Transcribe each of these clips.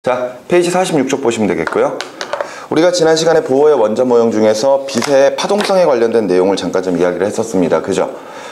자, 페이지 46쪽 보시면 되겠고요. 우리가 지난 시간에 보호의 원자 모형 중에서 빛의 파동성에 관련된 내용을 잠깐 좀 이야기를 했었습니다. 그죠?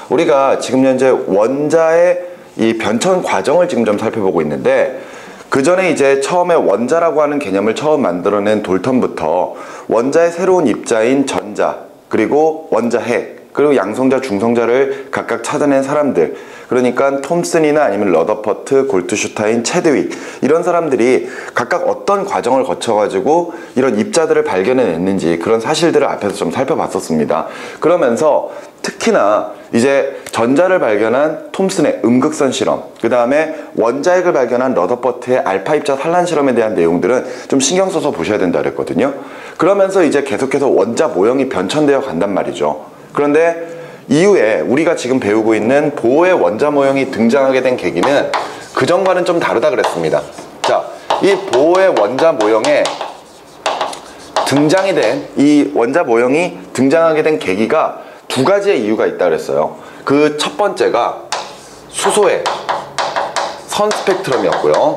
우리가 지금 현재 원자의 이 변천 과정을 지금 좀 살펴보고 있는데, 그 전에 이제 처음에 원자라고 하는 개념을 처음 만들어낸 돌턴부터 원자의 새로운 입자인 전자, 그리고 원자핵, 그리고 양성자, 중성자를 각각 찾아낸 사람들, 그러니까 톰슨이나 아니면 러더퍼트, 골트슈타인, 체드윅, 이런 사람들이 각각 어떤 과정을 거쳐가지고 이런 입자들을 발견해냈는지 그런 사실들을 앞에서 좀 살펴봤었습니다. 그러면서 특히나 이제 전자를 발견한 톰슨의 음극선 실험, 그 다음에 원자핵을 발견한 러더퍼트의 알파 입자 산란 실험에 대한 내용들은 좀 신경 써서 보셔야 된다 그랬거든요. 그러면서 이제 계속해서 원자 모형이 변천되어 간단 말이죠. 그런데 이후에 우리가 지금 배우고 있는 보호의 원자 모형이 등장하게 된 계기는 그전과는 좀 다르다 그랬습니다. 자, 이 보호의 원자 모형에 등장이 된, 이 원자 모형이 등장하게 된 계기가 두 가지의 이유가 있다 그랬어요. 그 첫 번째가 수소의 선 스펙트럼이었고요.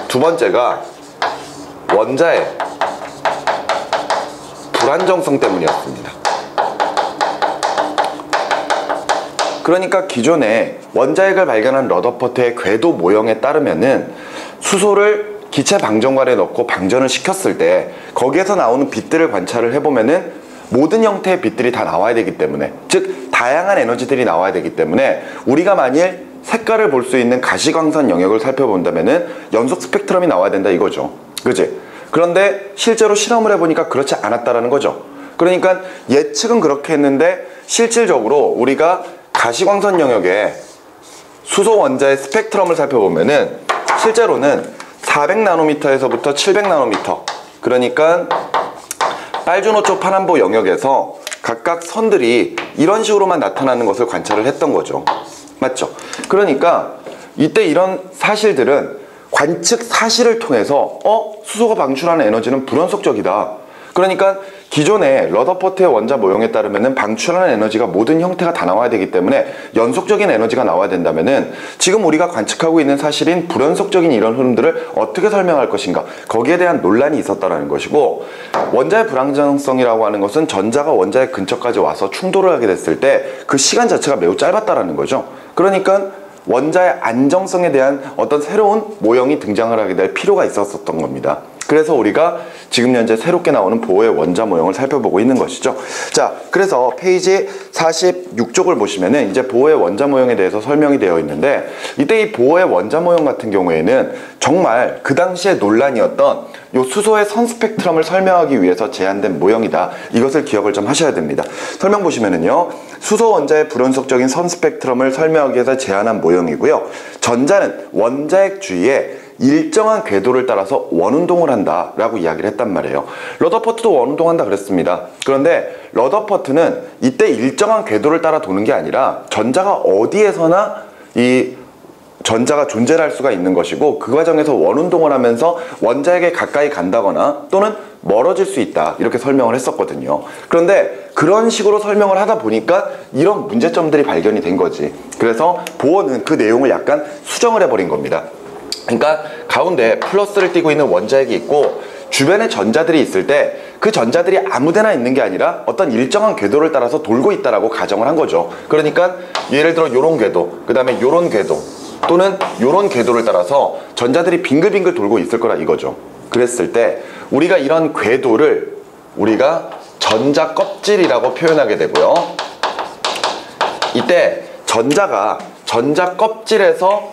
두 번째가 원자의 불안정성 때문이었습니다. 그러니까 기존에 원자핵을 발견한 러더퍼트의 궤도 모형에 따르면은 수소를 기체 방전관에 넣고 방전을 시켰을 때 거기에서 나오는 빛들을 관찰을 해보면은 모든 형태의 빛들이 다 나와야 되기 때문에, 즉 다양한 에너지들이 나와야 되기 때문에 우리가 만일 색깔을 볼 수 있는 가시광선 영역을 살펴본다면은 연속 스펙트럼이 나와야 된다 이거죠. 그치? 그런데 실제로 실험을 해보니까 그렇지 않았다라는 거죠. 그러니까 예측은 그렇게 했는데 실질적으로 우리가 가시광선 영역에 수소 원자의 스펙트럼을 살펴보면은 실제로는 400나노미터에서부터 700나노미터, 그러니까 빨주노초 파남보 영역에서 각각 선들이 이런 식으로만 나타나는 것을 관찰을 했던 거죠. 맞죠? 그러니까 이때 이런 사실들은 관측 사실을 통해서 수소가 방출하는 에너지는 불연속적이다. 그러니까 기존의 러더퍼트의 원자 모형에 따르면은 방출하는 에너지가 모든 형태가 다 나와야 되기 때문에 연속적인 에너지가 나와야 된다면은 지금 우리가 관측하고 있는 사실인 불연속적인 이런 흐름들을 어떻게 설명할 것인가, 거기에 대한 논란이 있었다라는 것이고, 원자의 불안정성이라고 하는 것은 전자가 원자의 근처까지 와서 충돌을 하게 됐을 때 그 시간 자체가 매우 짧았다라는 거죠. 그러니까 원자의 안정성에 대한 어떤 새로운 모형이 등장을 하게 될 필요가 있었던 겁니다. 그래서 우리가 지금 현재 새롭게 나오는 보호의 원자 모형을 살펴보고 있는 것이죠. 자, 그래서 페이지 46쪽을 보시면은 이제 보호의 원자 모형에 대해서 설명이 되어 있는데, 이때 이 보호의 원자 모형 같은 경우에는 정말 그 당시에 논란이었던 요 수소의 선 스펙트럼을 설명하기 위해서 제안된 모형이다. 이것을 기억을 좀 하셔야 됩니다. 설명 보시면은요, 수소 원자의 불연속적인 선 스펙트럼을 설명하기 위해서 제안한 모형이고요. 전자는 원자핵 주위에 일정한 궤도를 따라서 원운동을 한다 라고 이야기를 했단 말이에요. 러더퍼트도 원운동한다 그랬습니다. 그런데 러더퍼트는 이때 일정한 궤도를 따라 도는 게 아니라 전자가 어디에서나 이 전자가 존재를 할 수가 있는 것이고, 그 과정에서 원운동을 하면서 원자에게 가까이 간다거나 또는 멀어질 수 있다, 이렇게 설명을 했었거든요. 그런데 그런 식으로 설명을 하다 보니까 이런 문제점들이 발견이 된 거지. 그래서 보어는 그 내용을 약간 수정을 해버린 겁니다. 그러니까 가운데 플러스를 띠고 있는 원자핵이 있고 주변에 전자들이 있을 때 그 전자들이 아무데나 있는 게 아니라 어떤 일정한 궤도를 따라서 돌고 있다라고 가정을 한 거죠. 그러니까 예를 들어 요런 궤도, 그 다음에 요런 궤도, 또는 요런 궤도를 따라서 전자들이 빙글빙글 돌고 있을 거라 이거죠. 그랬을 때 우리가 이런 궤도를 우리가 전자 껍질이라고 표현하게 되고요. 이때 전자가 전자 껍질에서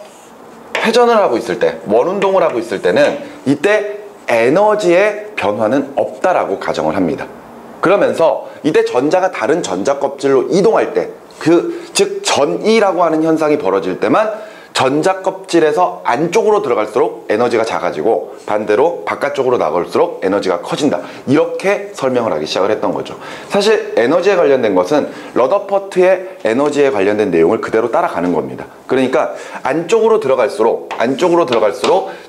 회전을 하고 있을 때, 원운동을 하고 있을 때는 이때 에너지의 변화는 없다라고 가정을 합니다. 그러면서 이때 전자가 다른 전자 껍질로 이동할 때, 즉 전이라고 하는 현상이 벌어질 때만 전자 껍질에서 안쪽으로 들어갈수록 에너지가 작아지고 반대로 바깥쪽으로 나갈수록 에너지가 커진다, 이렇게 설명을 하기 시작을 했던 거죠. 사실 에너지에 관련된 것은 러더퍼트의 에너지에 관련된 내용을 그대로 따라가는 겁니다. 그러니까 안쪽으로 들어갈수록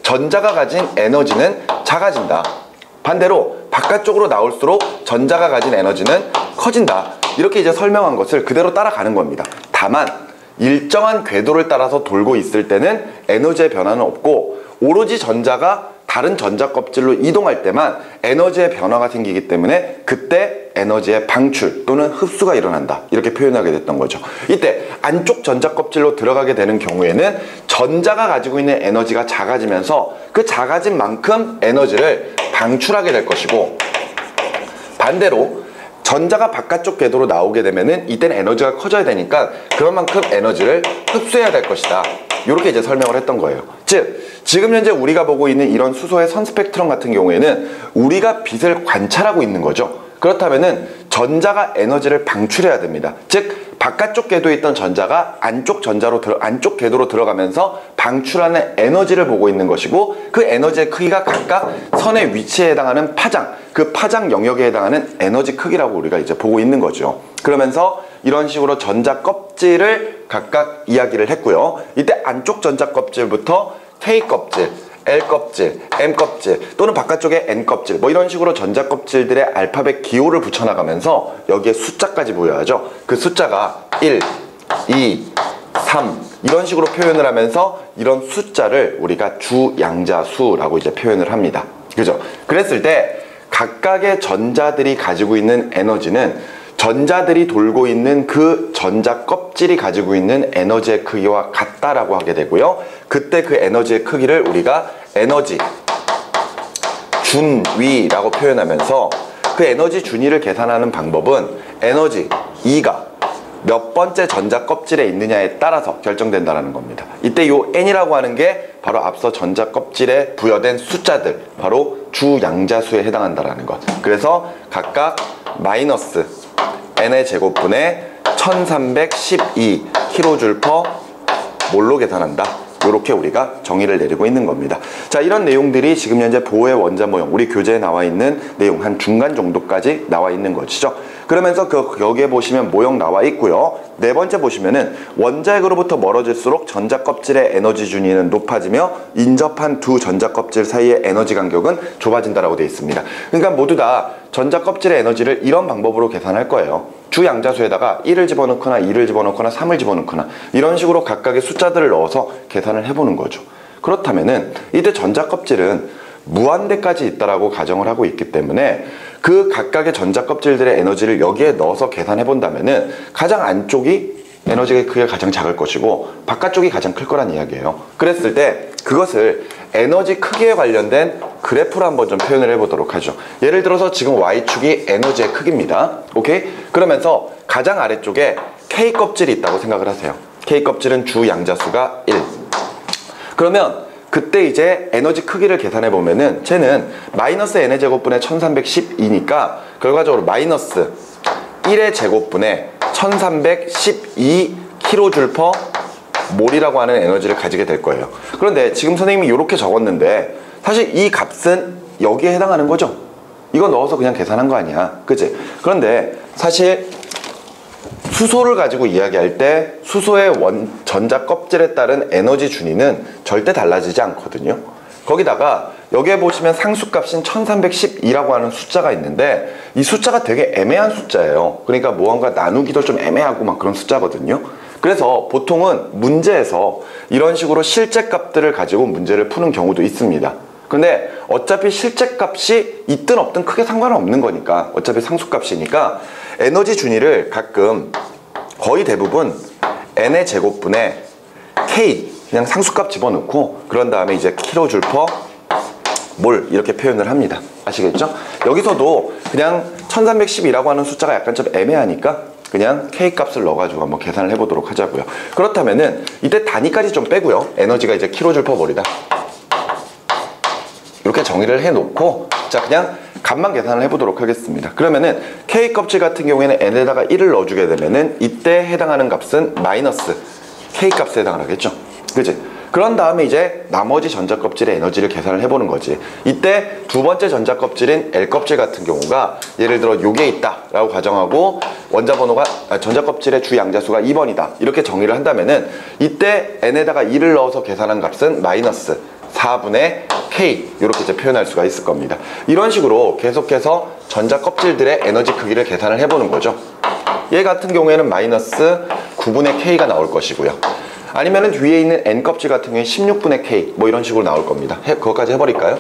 전자가 가진 에너지는 작아진다, 반대로 바깥쪽으로 나올수록 전자가 가진 에너지는 커진다, 이렇게 이제 설명한 것을 그대로 따라가는 겁니다. 다만 일정한 궤도를 따라서 돌고 있을 때는 에너지의 변화는 없고, 오로지 전자가 다른 전자 껍질로 이동할 때만 에너지의 변화가 생기기 때문에 그때 에너지의 방출 또는 흡수가 일어난다, 이렇게 표현하게 됐던 거죠. 이때 안쪽 전자 껍질로 들어가게 되는 경우에는 전자가 가지고 있는 에너지가 작아지면서 그 작아진 만큼 에너지를 방출하게 될 것이고, 반대로 전자가 바깥쪽 궤도로 나오게 되면은 이때는 에너지가 커져야 되니까 그런 만큼 에너지를 흡수해야 될 것이다, 이렇게 이제 설명을 했던 거예요. 즉 지금 현재 우리가 보고 있는 이런 수소의 선 스펙트럼 같은 경우에는 우리가 빛을 관찰하고 있는 거죠. 그렇다면은 전자가 에너지를 방출해야 됩니다. 즉 바깥쪽 궤도에 있던 전자가 안쪽 궤도로 들어가면서 방출하는 에너지를 보고 있는 것이고, 그 에너지의 크기가 각각 선의 위치에 해당하는 파장, 그 파장 영역에 해당하는 에너지 크기라고 우리가 이제 보고 있는 거죠. 그러면서 이런 식으로 전자 껍질을 각각 이야기를 했고요. 이때 안쪽 전자 껍질부터 K 껍질, L 껍질, M 껍질 또는 바깥쪽에 N 껍질, 뭐 이런 식으로 전자 껍질들의 알파벳 기호를 붙여나가면서 여기에 숫자까지 보여야죠. 그 숫자가 1, 2, 3 이런 식으로 표현을 하면서 이런 숫자를 우리가 주양자수라고 이제 표현을 합니다. 그죠? 그랬을 때 각각의 전자들이 가지고 있는 에너지는 전자들이 돌고 있는 그 전자 껍질이 가지고 있는 에너지의 크기와 같다라고 하게 되고요. 그때 그 에너지의 크기를 우리가 에너지 준위라고 표현하면서, 그 에너지 준위를 계산하는 방법은 에너지 E가 몇 번째 전자 껍질에 있느냐에 따라서 결정된다는 겁니다. 이때 요 N이라고 하는 게 바로 앞서 전자 껍질에 부여된 숫자들, 바로 주양자수에 해당한다는 것. 그래서 각각 마이너스 N의 제곱분의 1312 kJ/몰로 계산한다, 이렇게 우리가 정의를 내리고 있는 겁니다. 자, 이런 내용들이 지금 현재 보호의 원자 모형, 우리 교재에 나와 있는 내용 한 중간 정도까지 나와 있는 것이죠. 그러면서 여기에 보시면 모형 나와 있고요. 네 번째 보시면은 원자핵으로부터 멀어질수록 전자 껍질의 에너지 준위는 높아지며 인접한 두 전자 껍질 사이의 에너지 간격은 좁아진다라고 되어 있습니다. 그러니까 모두 다 전자 껍질의 에너지를 이런 방법으로 계산할 거예요. 주양자수에다가 1을 집어넣거나 2를 집어넣거나 3을 집어넣거나 이런 식으로 각각의 숫자들을 넣어서 계산을 해보는 거죠. 그렇다면은 이때 전자 껍질은 무한대까지 있다라고 가정을 하고 있기 때문에 그 각각의 전자 껍질들의 에너지를 여기에 넣어서 계산해 본다면은 가장 안쪽이 에너지의 크기가 가장 작을 것이고 바깥쪽이 가장 클 거란 이야기예요. 그랬을 때 그것을 에너지 크기에 관련된 그래프로 한번 좀 표현을 해보도록 하죠. 예를 들어서 지금 Y축이 에너지의 크기입니다. 오케이? 그러면서 가장 아래쪽에 K 껍질이 있다고 생각을 하세요. K 껍질은 주 양자수가 1. 그러면 그때 이제 에너지 크기를 계산해 보면은 쟤는 마이너스 n의 제곱분의 1312니까 결과적으로 마이너스 1의 제곱분의 1312 kJ/몰이라고 하는 에너지를 가지게 될 거예요. 그런데 지금 선생님이 이렇게 적었는데 사실 이 값은 여기에 해당하는 거죠. 이거 넣어서 그냥 계산한 거 아니야, 그치? 그런데 사실 수소를 가지고 이야기할 때 수소의 전자 껍질에 따른 에너지 준위는 절대 달라지지 않거든요. 거기다가 여기에 보시면 상수값인 1312라고 하는 숫자가 있는데 이 숫자가 되게 애매한 숫자예요. 그러니까 무언가 나누기도 좀 애매하고 막 그런 숫자거든요. 그래서 보통은 문제에서 이런 식으로 실제 값들을 가지고 문제를 푸는 경우도 있습니다. 근데 어차피 실제 값이 있든 없든 크게 상관없는 거니까, 어차피 상수값이니까 에너지 준위를 가끔 거의 대부분 n의 제곱분에 k 그냥 상수값 집어넣고 그런 다음에 이제 kJ/몰 이렇게 표현을 합니다. 아시겠죠? 여기서도 그냥 1312라고 하는 숫자가 약간 좀 애매하니까 그냥 k 값을 넣어가지고 한번 계산을 해보도록 하자고요. 그렇다면은 이때 단위까지 좀 빼고요. 에너지가 이제 kJ/몰이다. 이렇게 정의를 해놓고 자 그냥 값만 계산을 해보도록 하겠습니다. 그러면은 K 껍질 같은 경우에는 n에다가 1을 넣어주게 되면은 이때 해당하는 값은 마이너스 K 값에 해당하겠죠. 그치? 그런 다음에 이제 나머지 전자 껍질의 에너지를 계산을 해보는 거지. 이때 두 번째 전자 껍질인 L 껍질 같은 경우가 예를 들어 요게 있다 라고 가정하고 원자 번호가 전자 껍질의 주 양자수가 2번이다 이렇게 정의를 한다면은 이때 n에다가 2를 넣어서 계산한 값은 마이너스 4분의 K 이렇게 이제 표현할 수가 있을 겁니다. 이런 식으로 계속해서 전자 껍질들의 에너지 크기를 계산을 해보는 거죠. 얘 같은 경우에는 마이너스 9분의 K가 나올 것이고요. 아니면은 뒤에 있는 N 껍질 같은 경우에 16분의 K 뭐 이런 식으로 나올 겁니다. 그것까지 해버릴까요?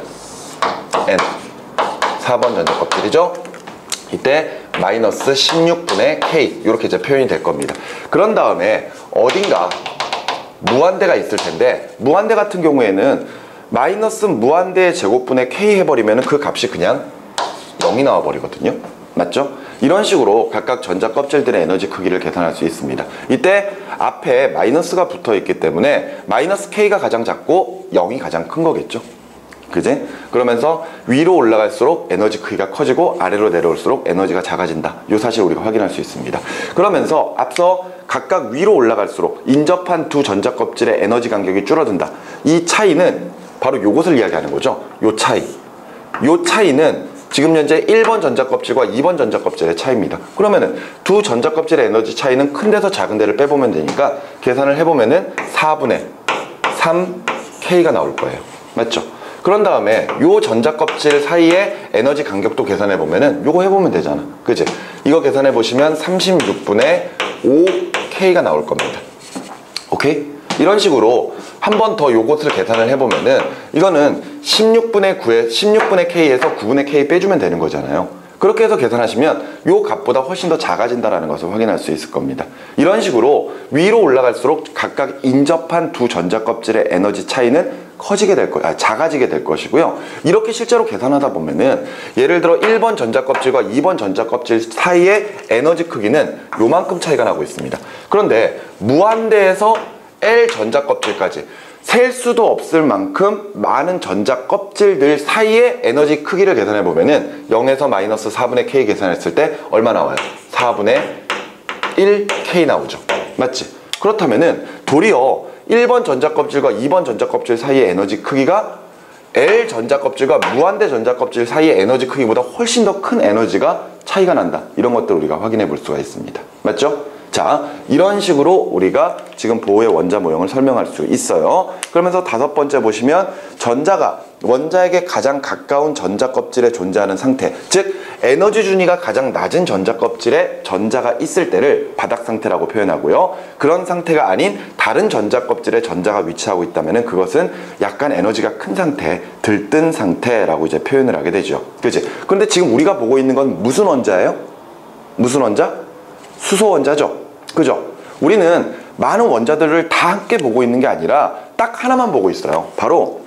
N 4번 전자 껍질이죠. 이때 마이너스 16분의 K 이렇게 이제 표현이 될 겁니다. 그런 다음에 어딘가 무한대가 있을 텐데, 무한대 같은 경우에는 마이너스 무한대의 제곱분의 K 해버리면 그 값이 그냥 0이 나와 버리거든요. 맞죠? 이런 식으로 각각 전자 껍질들의 에너지 크기를 계산할 수 있습니다. 이때 앞에 마이너스가 붙어 있기 때문에 마이너스 K가 가장 작고 0이 가장 큰 거겠죠. 그지? 그러면서 위로 올라갈수록 에너지 크기가 커지고 아래로 내려올수록 에너지가 작아진다. 이 사실을 우리가 확인할 수 있습니다. 그러면서 앞서 각각 위로 올라갈수록 인접한 두 전자 껍질의 에너지 간격이 줄어든다. 이 차이는 바로 요것을 이야기하는 거죠. 요 차이. 요 차이는 지금 현재 1번 전자 껍질과 2번 전자 껍질의 차이입니다. 그러면은 두 전자 껍질의 에너지 차이는 큰 데서 작은 데를 빼보면 되니까 계산을 해보면은 4분의 3K가 나올 거예요. 맞죠? 그런 다음에 요 전자 껍질 사이의 에너지 간격도 계산해 보면은 요거 해보면 되잖아. 그치? 이거 계산해 보시면 36분의 5K가 나올 겁니다. 오케이? 이런 식으로 한 번 더 요것을 계산을 해보면은 이거는 16분의 K에서 9분의 K 빼주면 되는 거잖아요. 그렇게 해서 계산하시면 요 값보다 훨씬 더 작아진다는 것을 확인할 수 있을 겁니다. 이런 식으로 위로 올라갈수록 각각 인접한 두 전자 껍질의 에너지 차이는 작아지게 될 것이고요. 이렇게 실제로 계산하다 보면은 예를 들어 1번 전자 껍질과 2번 전자 껍질 사이의 에너지 크기는 요만큼 차이가 나고 있습니다. 그런데 무한대에서 L 전자 껍질까지 셀 수도 없을 만큼 많은 전자 껍질들 사이의 에너지 크기를 계산해 보면은 0에서 마이너스 4분의 K 계산했을 때 얼마 나와요? 4분의 1K 나오죠. 맞지? 그렇다면은 도리어 1번 전자 껍질과 2번 전자 껍질 사이의 에너지 크기가 L 전자 껍질과 무한대 전자 껍질 사이의 에너지 크기보다 훨씬 더 큰 에너지가 차이가 난다. 이런 것들 우리가 확인해 볼 수가 있습니다. 맞죠? 자, 이런 식으로 우리가 지금 보호의 원자 모형을 설명할 수 있어요. 그러면서 5번째 보시면 전자가 원자에게 가장 가까운 전자 껍질에 존재하는 상태, 즉 에너지 준위가 가장 낮은 전자 껍질에 전자가 있을 때를 바닥 상태라고 표현하고요. 그런 상태가 아닌 다른 전자 껍질에 전자가 위치하고 있다면 그것은 약간 에너지가 큰 상태, 들뜬 상태라고 이제 표현을 하게 되죠. 그치? 그런데 지금 우리가 보고 있는 건 무슨 원자예요? 무슨 원자? 수소 원자죠. 그죠? 우리는 많은 원자들을 다 함께 보고 있는 게 아니라 딱 하나만 보고 있어요. 바로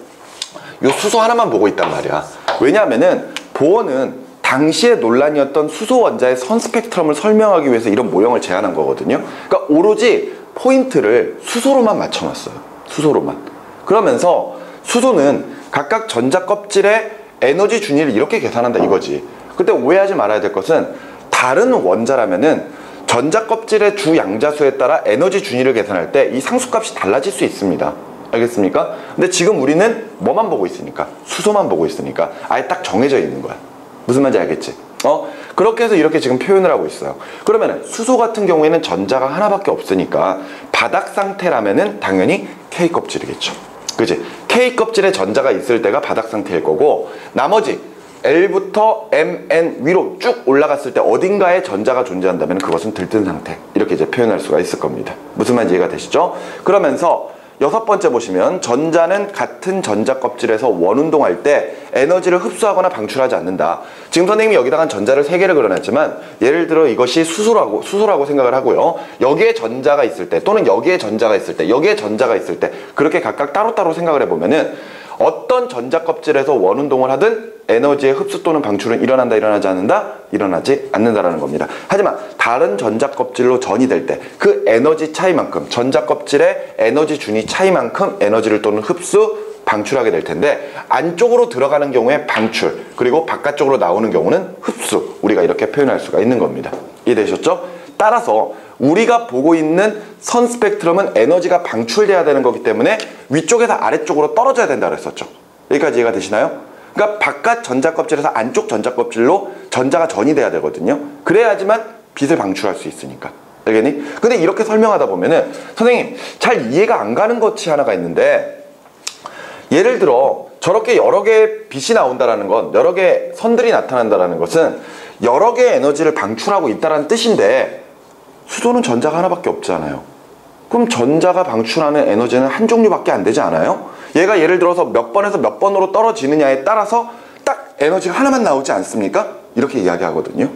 요 수소 하나만 보고 있단 말이야. 왜냐하면은 보어는 당시의 논란이었던 수소 원자의 선 스펙트럼을 설명하기 위해서 이런 모형을 제안한 거거든요. 그러니까 오로지 포인트를 수소로만 맞춰놨어요. 수소로만. 그러면서 수소는 각각 전자 껍질의 에너지 준위를 이렇게 계산한다 이거지. 근데 오해하지 말아야 될 것은 다른 원자라면은 전자 껍질의 주 양자수에 따라 에너지 준위를 계산할 때 이 상수값이 달라질 수 있습니다. 알겠습니까? 근데 지금 우리는 뭐만 보고 있으니까? 수소만 보고 있으니까 아예 딱 정해져 있는 거야. 무슨 말인지 알겠지? 그렇게 해서 이렇게 지금 표현을 하고 있어요. 그러면은 수소 같은 경우에는 전자가 하나밖에 없으니까 바닥 상태라면은 당연히 K 껍질이겠죠. 그치? K 껍질에 전자가 있을 때가 바닥 상태일 거고, 나머지 L부터 M, N 위로 쭉 올라갔을 때 어딘가에 전자가 존재한다면 그것은 들뜬 상태, 이렇게 이제 표현할 수가 있을 겁니다. 무슨 말인지 이해가 되시죠? 그러면서 6번째 보시면 전자는 같은 전자 껍질에서 원운동할 때 에너지를 흡수하거나 방출하지 않는다. 지금 선생님이 여기다가 전자를 3개를 그려놨지만 예를 들어 이것이 수소라고 생각을 하고요. 여기에 전자가 있을 때 또는 여기에 전자가 있을 때 여기에 전자가 있을 때 그렇게 각각 따로따로 생각을 해보면은 어떤 전자 껍질에서 원운동을 하든 에너지의 흡수 또는 방출은 일어난다, 일어나지 않는다? 일어나지 않는다라는 겁니다. 하지만 다른 전자 껍질로 전이 될 때 그 에너지 차이만큼, 전자 껍질의 에너지 준위 차이만큼 에너지를 또는 흡수, 방출하게 될 텐데 안쪽으로 들어가는 경우에 방출, 그리고 바깥쪽으로 나오는 경우는 흡수, 우리가 이렇게 표현할 수가 있는 겁니다. 이해되셨죠? 따라서 우리가 보고 있는 선 스펙트럼은 에너지가 방출돼야 되는 거기 때문에 위쪽에서 아래쪽으로 떨어져야 된다고 했었죠. 여기까지 이해가 되시나요? 그러니까 바깥 전자 껍질에서 안쪽 전자 껍질로 전자가 전이 돼야 되거든요. 그래야지만 빛을 방출할 수 있으니까. 알겠니? 근데 이렇게 설명하다 보면은 선생님 잘 이해가 안 가는 것이 하나가 있는데, 예를 들어 저렇게 여러 개의 빛이 나온다라는 건, 여러 개의 선들이 나타난다라는 것은 여러 개의 에너지를 방출하고 있다는 뜻인데 수소는 전자가 하나밖에 없잖아요. 그럼 전자가 방출하는 에너지는 한 종류밖에 안 되지 않아요? 얘가 예를 들어서 몇 번에서 몇 번으로 떨어지느냐에 따라서 딱 에너지가 하나만 나오지 않습니까? 이렇게 이야기하거든요.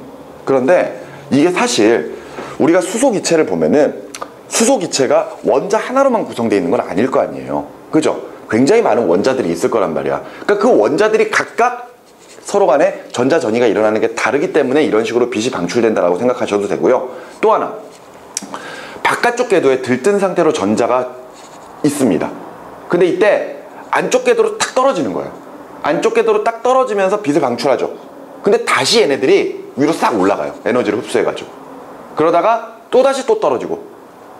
그런데 이게 사실 우리가 수소 기체를 보면은 수소 기체가 원자 하나로만 구성되어 있는 건 아닐 거 아니에요. 그죠? 굉장히 많은 원자들이 있을 거란 말이야. 그러니까 그 원자들이 각각 서로 간에 전자 전이가 일어나는 게 다르기 때문에 이런 식으로 빛이 방출된다라고 생각하셔도 되고요. 또 하나, 바깥쪽 궤도에 들뜬 상태로 전자가 있습니다. 근데 이때 안쪽 궤도로 탁 떨어지는 거예요. 안쪽 궤도로 딱 떨어지면서 빛을 방출하죠. 근데 다시 얘네들이 위로 싹 올라가요. 에너지를 흡수해가지고. 그러다가 또다시 또 떨어지고,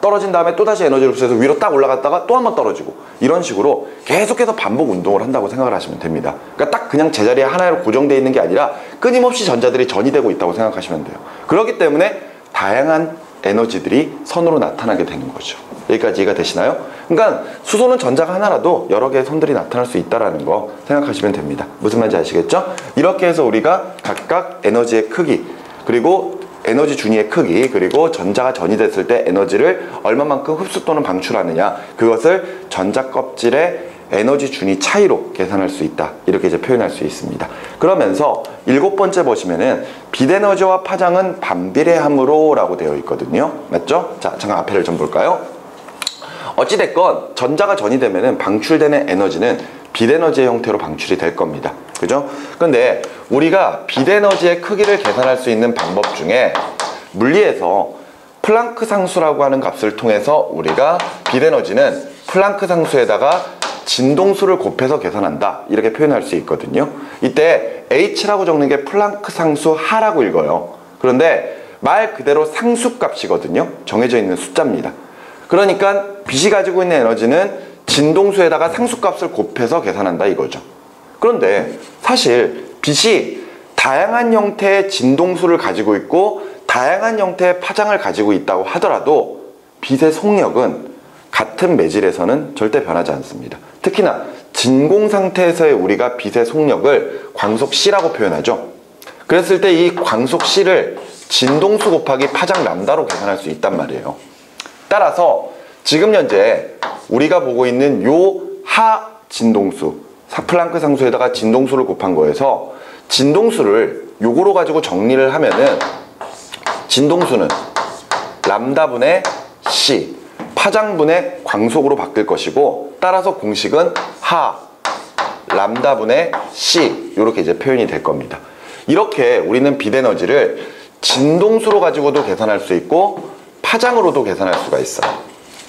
떨어진 다음에 또다시 에너지를 흡수해서 위로 딱 올라갔다가 또 한 번 떨어지고, 이런 식으로 계속해서 반복 운동을 한다고 생각을 하시면 됩니다. 그러니까 딱 그냥 제자리에 하나로 고정되어 있는 게 아니라 끊임없이 전자들이 전이되고 있다고 생각하시면 돼요. 그렇기 때문에 다양한 에너지들이 선으로 나타나게 되는 거죠. 여기까지 이해가 되시나요? 그러니까 수소는 전자가 하나라도 여러 개의 선들이 나타날 수 있다는 거 생각하시면 됩니다. 무슨 말인지 아시겠죠? 이렇게 해서 우리가 각각 에너지의 크기, 그리고 에너지 준위의 크기, 그리고 전자가 전이됐을 때 에너지를 얼마만큼 흡수 또는 방출하느냐, 그것을 전자 껍질의 에너지 준위 차이로 계산할 수 있다, 이렇게 이제 표현할 수 있습니다. 그러면서 7번째 보시면은 빛에너지와 파장은 반비례함으로 라고 되어 있거든요. 맞죠? 자, 잠깐 앞에를 좀 볼까요? 어찌됐건 전자가 전이되면은 방출되는 에너지는 빛에너지의 형태로 방출이 될 겁니다. 그죠? 근데 우리가 빛에너지의 크기를 계산할 수 있는 방법 중에 물리에서 플랑크 상수라고 하는 값을 통해서 우리가 빛에너지는 플랑크 상수에다가 진동수를 곱해서 계산한다, 이렇게 표현할 수 있거든요. 이때 H라고 적는 게 플랑크 상수 하라고 읽어요. 그런데 말 그대로 상수값이거든요. 정해져 있는 숫자입니다. 그러니까 빛이 가지고 있는 에너지는 진동수에다가 상수값을 곱해서 계산한다, 이거죠. 그런데 사실 빛이 다양한 형태의 진동수를 가지고 있고 다양한 형태의 파장을 가지고 있다고 하더라도 빛의 속력은 같은 매질에서는 절대 변하지 않습니다. 특히나 진공 상태에서의 우리가 빛의 속력을 광속 C라고 표현하죠. 그랬을 때 이 광속 C를 진동수 곱하기 파장 람다로 계산할 수 있단 말이에요. 따라서 지금 현재 우리가 보고 있는 요 하 진동수, 플랑크 상수에다가 진동수를 곱한 거에서 진동수를 요거로 가지고 정리를 하면은 진동수는 람다분의 C, 파장분의 광속으로 바뀔 것이고, 따라서 공식은 하 람다분의 C, 이렇게 이제 표현이 될 겁니다. 이렇게 우리는 빛에너지를 진동수로 가지고도 계산할 수 있고 파장으로도 계산할 수가 있어요.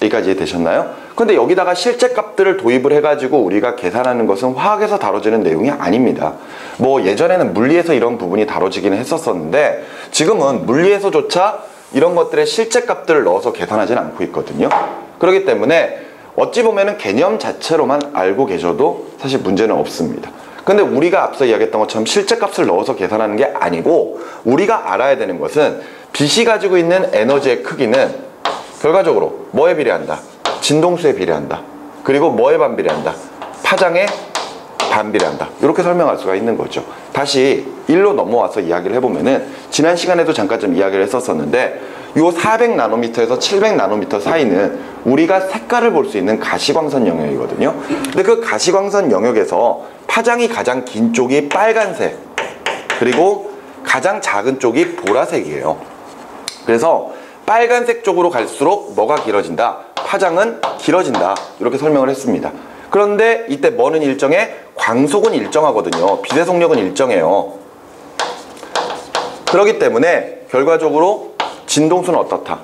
여기까지 되셨나요? 근데 여기다가 실제 값들을 도입을 해가지고 우리가 계산하는 것은 화학에서 다뤄지는 내용이 아닙니다. 뭐 예전에는 물리에서 이런 부분이 다뤄지기는 했었었는데 지금은 물리에서조차 이런 것들의 실제 값들을 넣어서 계산하지는 않고 있거든요. 그렇기 때문에 어찌 보면은 개념 자체로만 알고 계셔도 사실 문제는 없습니다. 근데 우리가 앞서 이야기했던 것처럼 실제 값을 넣어서 계산하는 게 아니고, 우리가 알아야 되는 것은 빛이 가지고 있는 에너지의 크기는 결과적으로 뭐에 비례한다? 진동수에 비례한다. 그리고 뭐에 반비례한다? 파장에 반비례한다. 이렇게 설명할 수가 있는 거죠. 다시 1로 넘어와서 이야기를 해보면은 지난 시간에도 잠깐 좀 이야기를 했었었는데, 요 400나노미터에서 700나노미터 사이는 우리가 색깔을 볼 수 있는 가시광선 영역이거든요. 근데 그 가시광선 영역에서 파장이 가장 긴 쪽이 빨간색, 그리고 가장 작은 쪽이 보라색이에요. 그래서 빨간색 쪽으로 갈수록 뭐가 길어진다? 파장은 길어진다, 이렇게 설명을 했습니다. 그런데 이때 뭐는 일정해? 광속은 일정하거든요. 빛의 속력은 일정해요. 그렇기 때문에 결과적으로 진동수는 어떻다?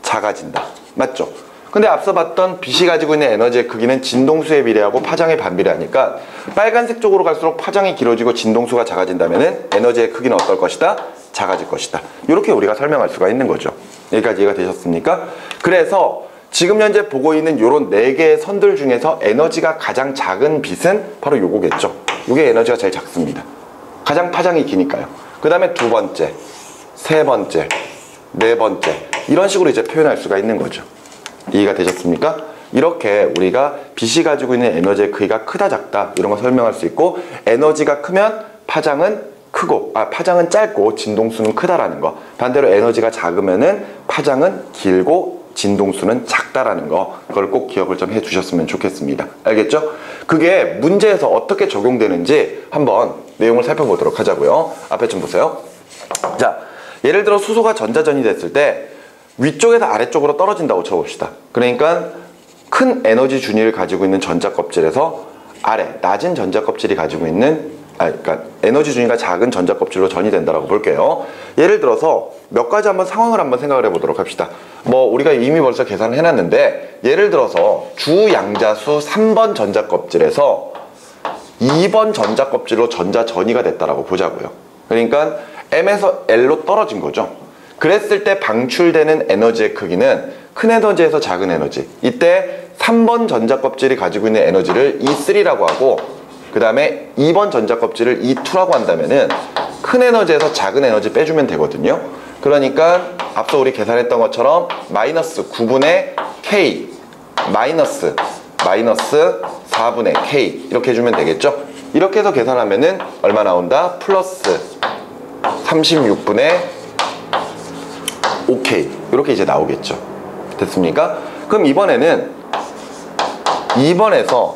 작아진다. 맞죠? 근데 앞서 봤던 빛이 가지고 있는 에너지의 크기는 진동수에 비례하고 파장에 반비례하니까 빨간색 쪽으로 갈수록 파장이 길어지고 진동수가 작아진다면 에너지의 크기는 어떨 것이다? 작아질 것이다. 이렇게 우리가 설명할 수가 있는 거죠. 여기까지 이해가 되셨습니까? 그래서 지금 현재 보고 있는 요런 4개의 선들 중에서 에너지가 가장 작은 빛은 바로 요거겠죠. 요게 에너지가 제일 작습니다. 가장 파장이 기니까요. 그 다음에 2번째, 3번째, 4번째, 이런 식으로 이제 표현할 수가 있는 거죠. 이해가 되셨습니까? 이렇게 우리가 빛이 가지고 있는 에너지의 크기가 크다 작다 이런 거 설명할 수 있고, 에너지가 크면 파장은 크고 파장은 짧고 진동수는 크다라는 거. 반대로 에너지가 작으면은 파장은 길고 진동수는 작다라는 거. 그걸 꼭 기억을 좀 해주셨으면 좋겠습니다. 알겠죠? 그게 문제에서 어떻게 적용되는지 한번 내용을 살펴보도록 하자고요. 앞에 좀 보세요. 자, 예를 들어 수소가 전자전이 됐을 때 위쪽에서 아래쪽으로 떨어진다고 쳐봅시다. 그러니까 큰 에너지 준위를 가지고 있는 전자껍질에서 아래 낮은 전자껍질이 가지고 있는 그러니까 에너지 준위가 작은 전자껍질로 전이 된다고 볼게요. 예를 들어서 몇 가지 한번 상황을 한번 생각을 해보도록 합시다. 뭐 우리가 이미 벌써 계산을 해놨는데 예를 들어서 주양자수 3번 전자껍질에서 2번 전자껍질로 전자전이가 됐다라고 보자고요. 그러니까 M에서 L로 떨어진 거죠. 그랬을 때 방출되는 에너지의 크기는 큰 에너지에서 작은 에너지. 이때 3번 전자껍질이 가지고 있는 에너지를 E3라고 하고 그 다음에 2번 전자껍질을 E2라고 한다면은 큰 에너지에서 작은 에너지 빼주면 되거든요. 그러니까 앞서 우리 계산했던 것처럼 마이너스 9분의 K 마이너스 4분의 K 이렇게 해주면 되겠죠. 이렇게 해서 계산하면은 얼마 나온다? 플러스 36분의 5K 이렇게 이제 나오겠죠. 됐습니까? 그럼 이번에는 2번에서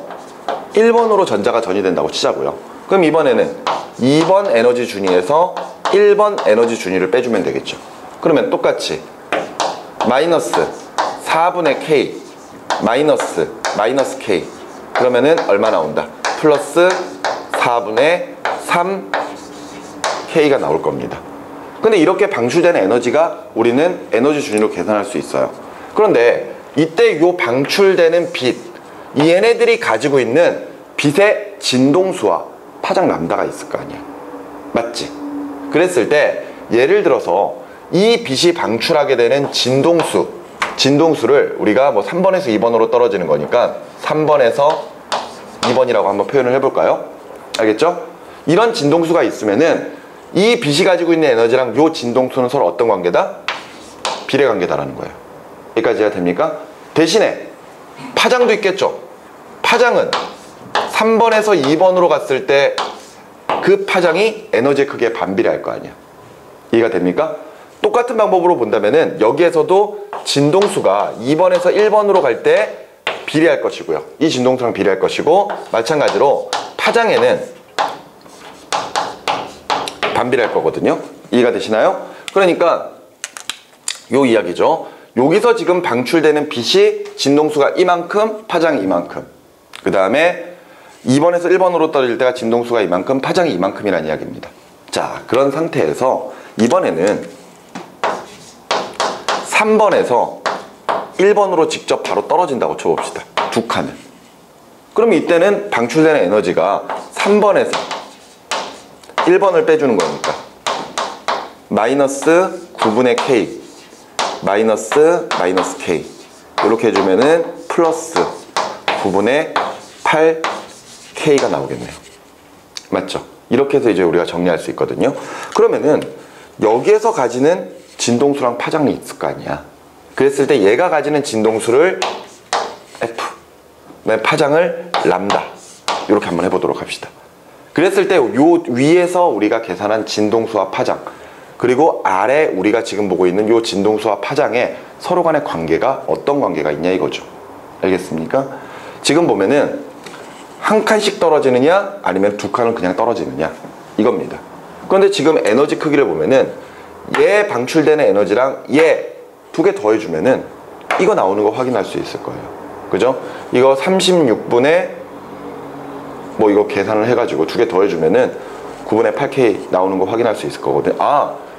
1번으로 전자가 전이 된다고 치자고요. 그럼 이번에는 2번 에너지 준위에서 1번 에너지 준위를 빼주면 되겠죠. 그러면 똑같이 마이너스 4분의 K 마이너스 K 그러면은 얼마 나온다? 플러스 4분의 3 K가 나올 겁니다. 근데 이렇게 방출되는 에너지가 우리는 에너지 준위로 계산할 수 있어요. 그런데 이때 요 방출되는 빛, 이 얘네들이 가지고 있는 빛의 진동수와 파장 람다가 있을 거 아니야. 맞지? 그랬을 때 예를 들어서 이 빛이 방출하게 되는 진동수를 우리가 뭐 3번에서 2번으로 떨어지는 거니까 3번에서 2번이라고 한번 표현을 해볼까요? 알겠죠? 이런 진동수가 있으면은 이 빛이 가지고 있는 에너지랑 요 진동수는 서로 어떤 관계다? 비례관계다라는 거예요. 여기까지가 됩니까? 대신에 파장도 있겠죠. 파장은 3번에서 2번으로 갔을 때 그 파장이 에너지의 크기에 반비례할 거 아니야. 이해가 됩니까? 똑같은 방법으로 본다면은 여기에서도 진동수가 2번에서 1번으로 갈 때 비례할 것이고요. 이 진동수랑 비례할 것이고 마찬가지로 파장에는 반비례할 거거든요. 이해가 되시나요? 그러니까 요 이야기죠. 여기서 지금 방출되는 빛이 진동수가 이만큼, 파장이 이만큼. 그 다음에 2번에서 1번으로 떨어질 때가 진동수가 이만큼, 파장이 이만큼이라는 이야기입니다. 자, 그런 상태에서 이번에는 3번에서 1번으로 직접 바로 떨어진다고 쳐봅시다. 두 칸을. 그럼 이때는 방출되는 에너지가 3번에서 1번을 빼주는 거니까 마이너스 9분의 K 마이너스 K 이렇게 해주면은 플러스 9분의 8K가 나오겠네요. 맞죠? 이렇게 해서 이제 우리가 정리할 수 있거든요. 그러면은 여기에서 가지는 진동수랑 파장이 있을 거 아니야. 그랬을 때 얘가 가지는 진동수를 F, 파장을 람다 이렇게 한번 해보도록 합시다. 그랬을 때 요 위에서 우리가 계산한 진동수와 파장 그리고 아래 우리가 지금 보고 있는 요 진동수와 파장에 서로 간의 관계가 어떤 관계가 있냐 이거죠. 알겠습니까? 지금 보면은 한 칸씩 떨어지느냐 아니면 두 칸은 그냥 떨어지느냐 이겁니다. 그런데 지금 에너지 크기를 보면은 얘 방출되는 에너지랑 얘 두 개 더해주면은 이거 나오는 거 확인할 수 있을 거예요. 그죠? 이거 36분의 뭐 이거 계산을 해가지고 두 개 더해주면은 9분의 8K 나오는 거 확인할 수 있을 거거든요.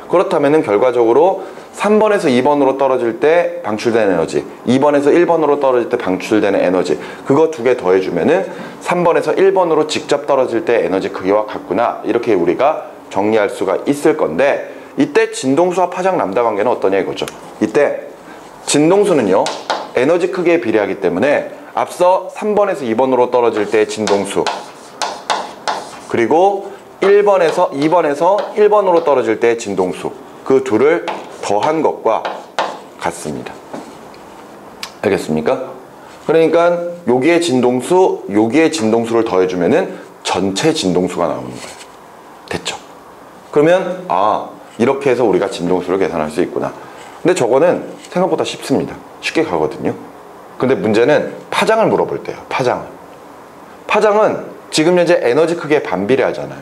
그렇다면은 결과적으로 3번에서 2번으로 떨어질 때 방출되는 에너지 2번에서 1번으로 떨어질 때 방출되는 에너지 그거 두 개 더해주면은 3번에서 1번으로 직접 떨어질 때 에너지 크기와 같구나 이렇게 우리가 정리할 수가 있을 건데 이때 진동수와 파장 람다 관계는 어떠냐 이거죠. 이때 진동수는요 에너지 크기에 비례하기 때문에 앞서 3번에서 2번으로 떨어질 때 진동수 그리고 2번에서 1번으로 떨어질 때 진동수 그 둘을 더한 것과 같습니다. 알겠습니까? 그러니까 여기에 진동수, 여기에 진동수를 더해주면은 전체 진동수가 나오는 거예요. 됐죠? 그러면 이렇게 해서 우리가 진동수를 계산할 수 있구나. 근데 저거는 생각보다 쉽습니다. 쉽게 가거든요. 근데 문제는 파장을 물어볼 때요. 파장은 지금 현재 에너지 크기에 반비례하잖아요.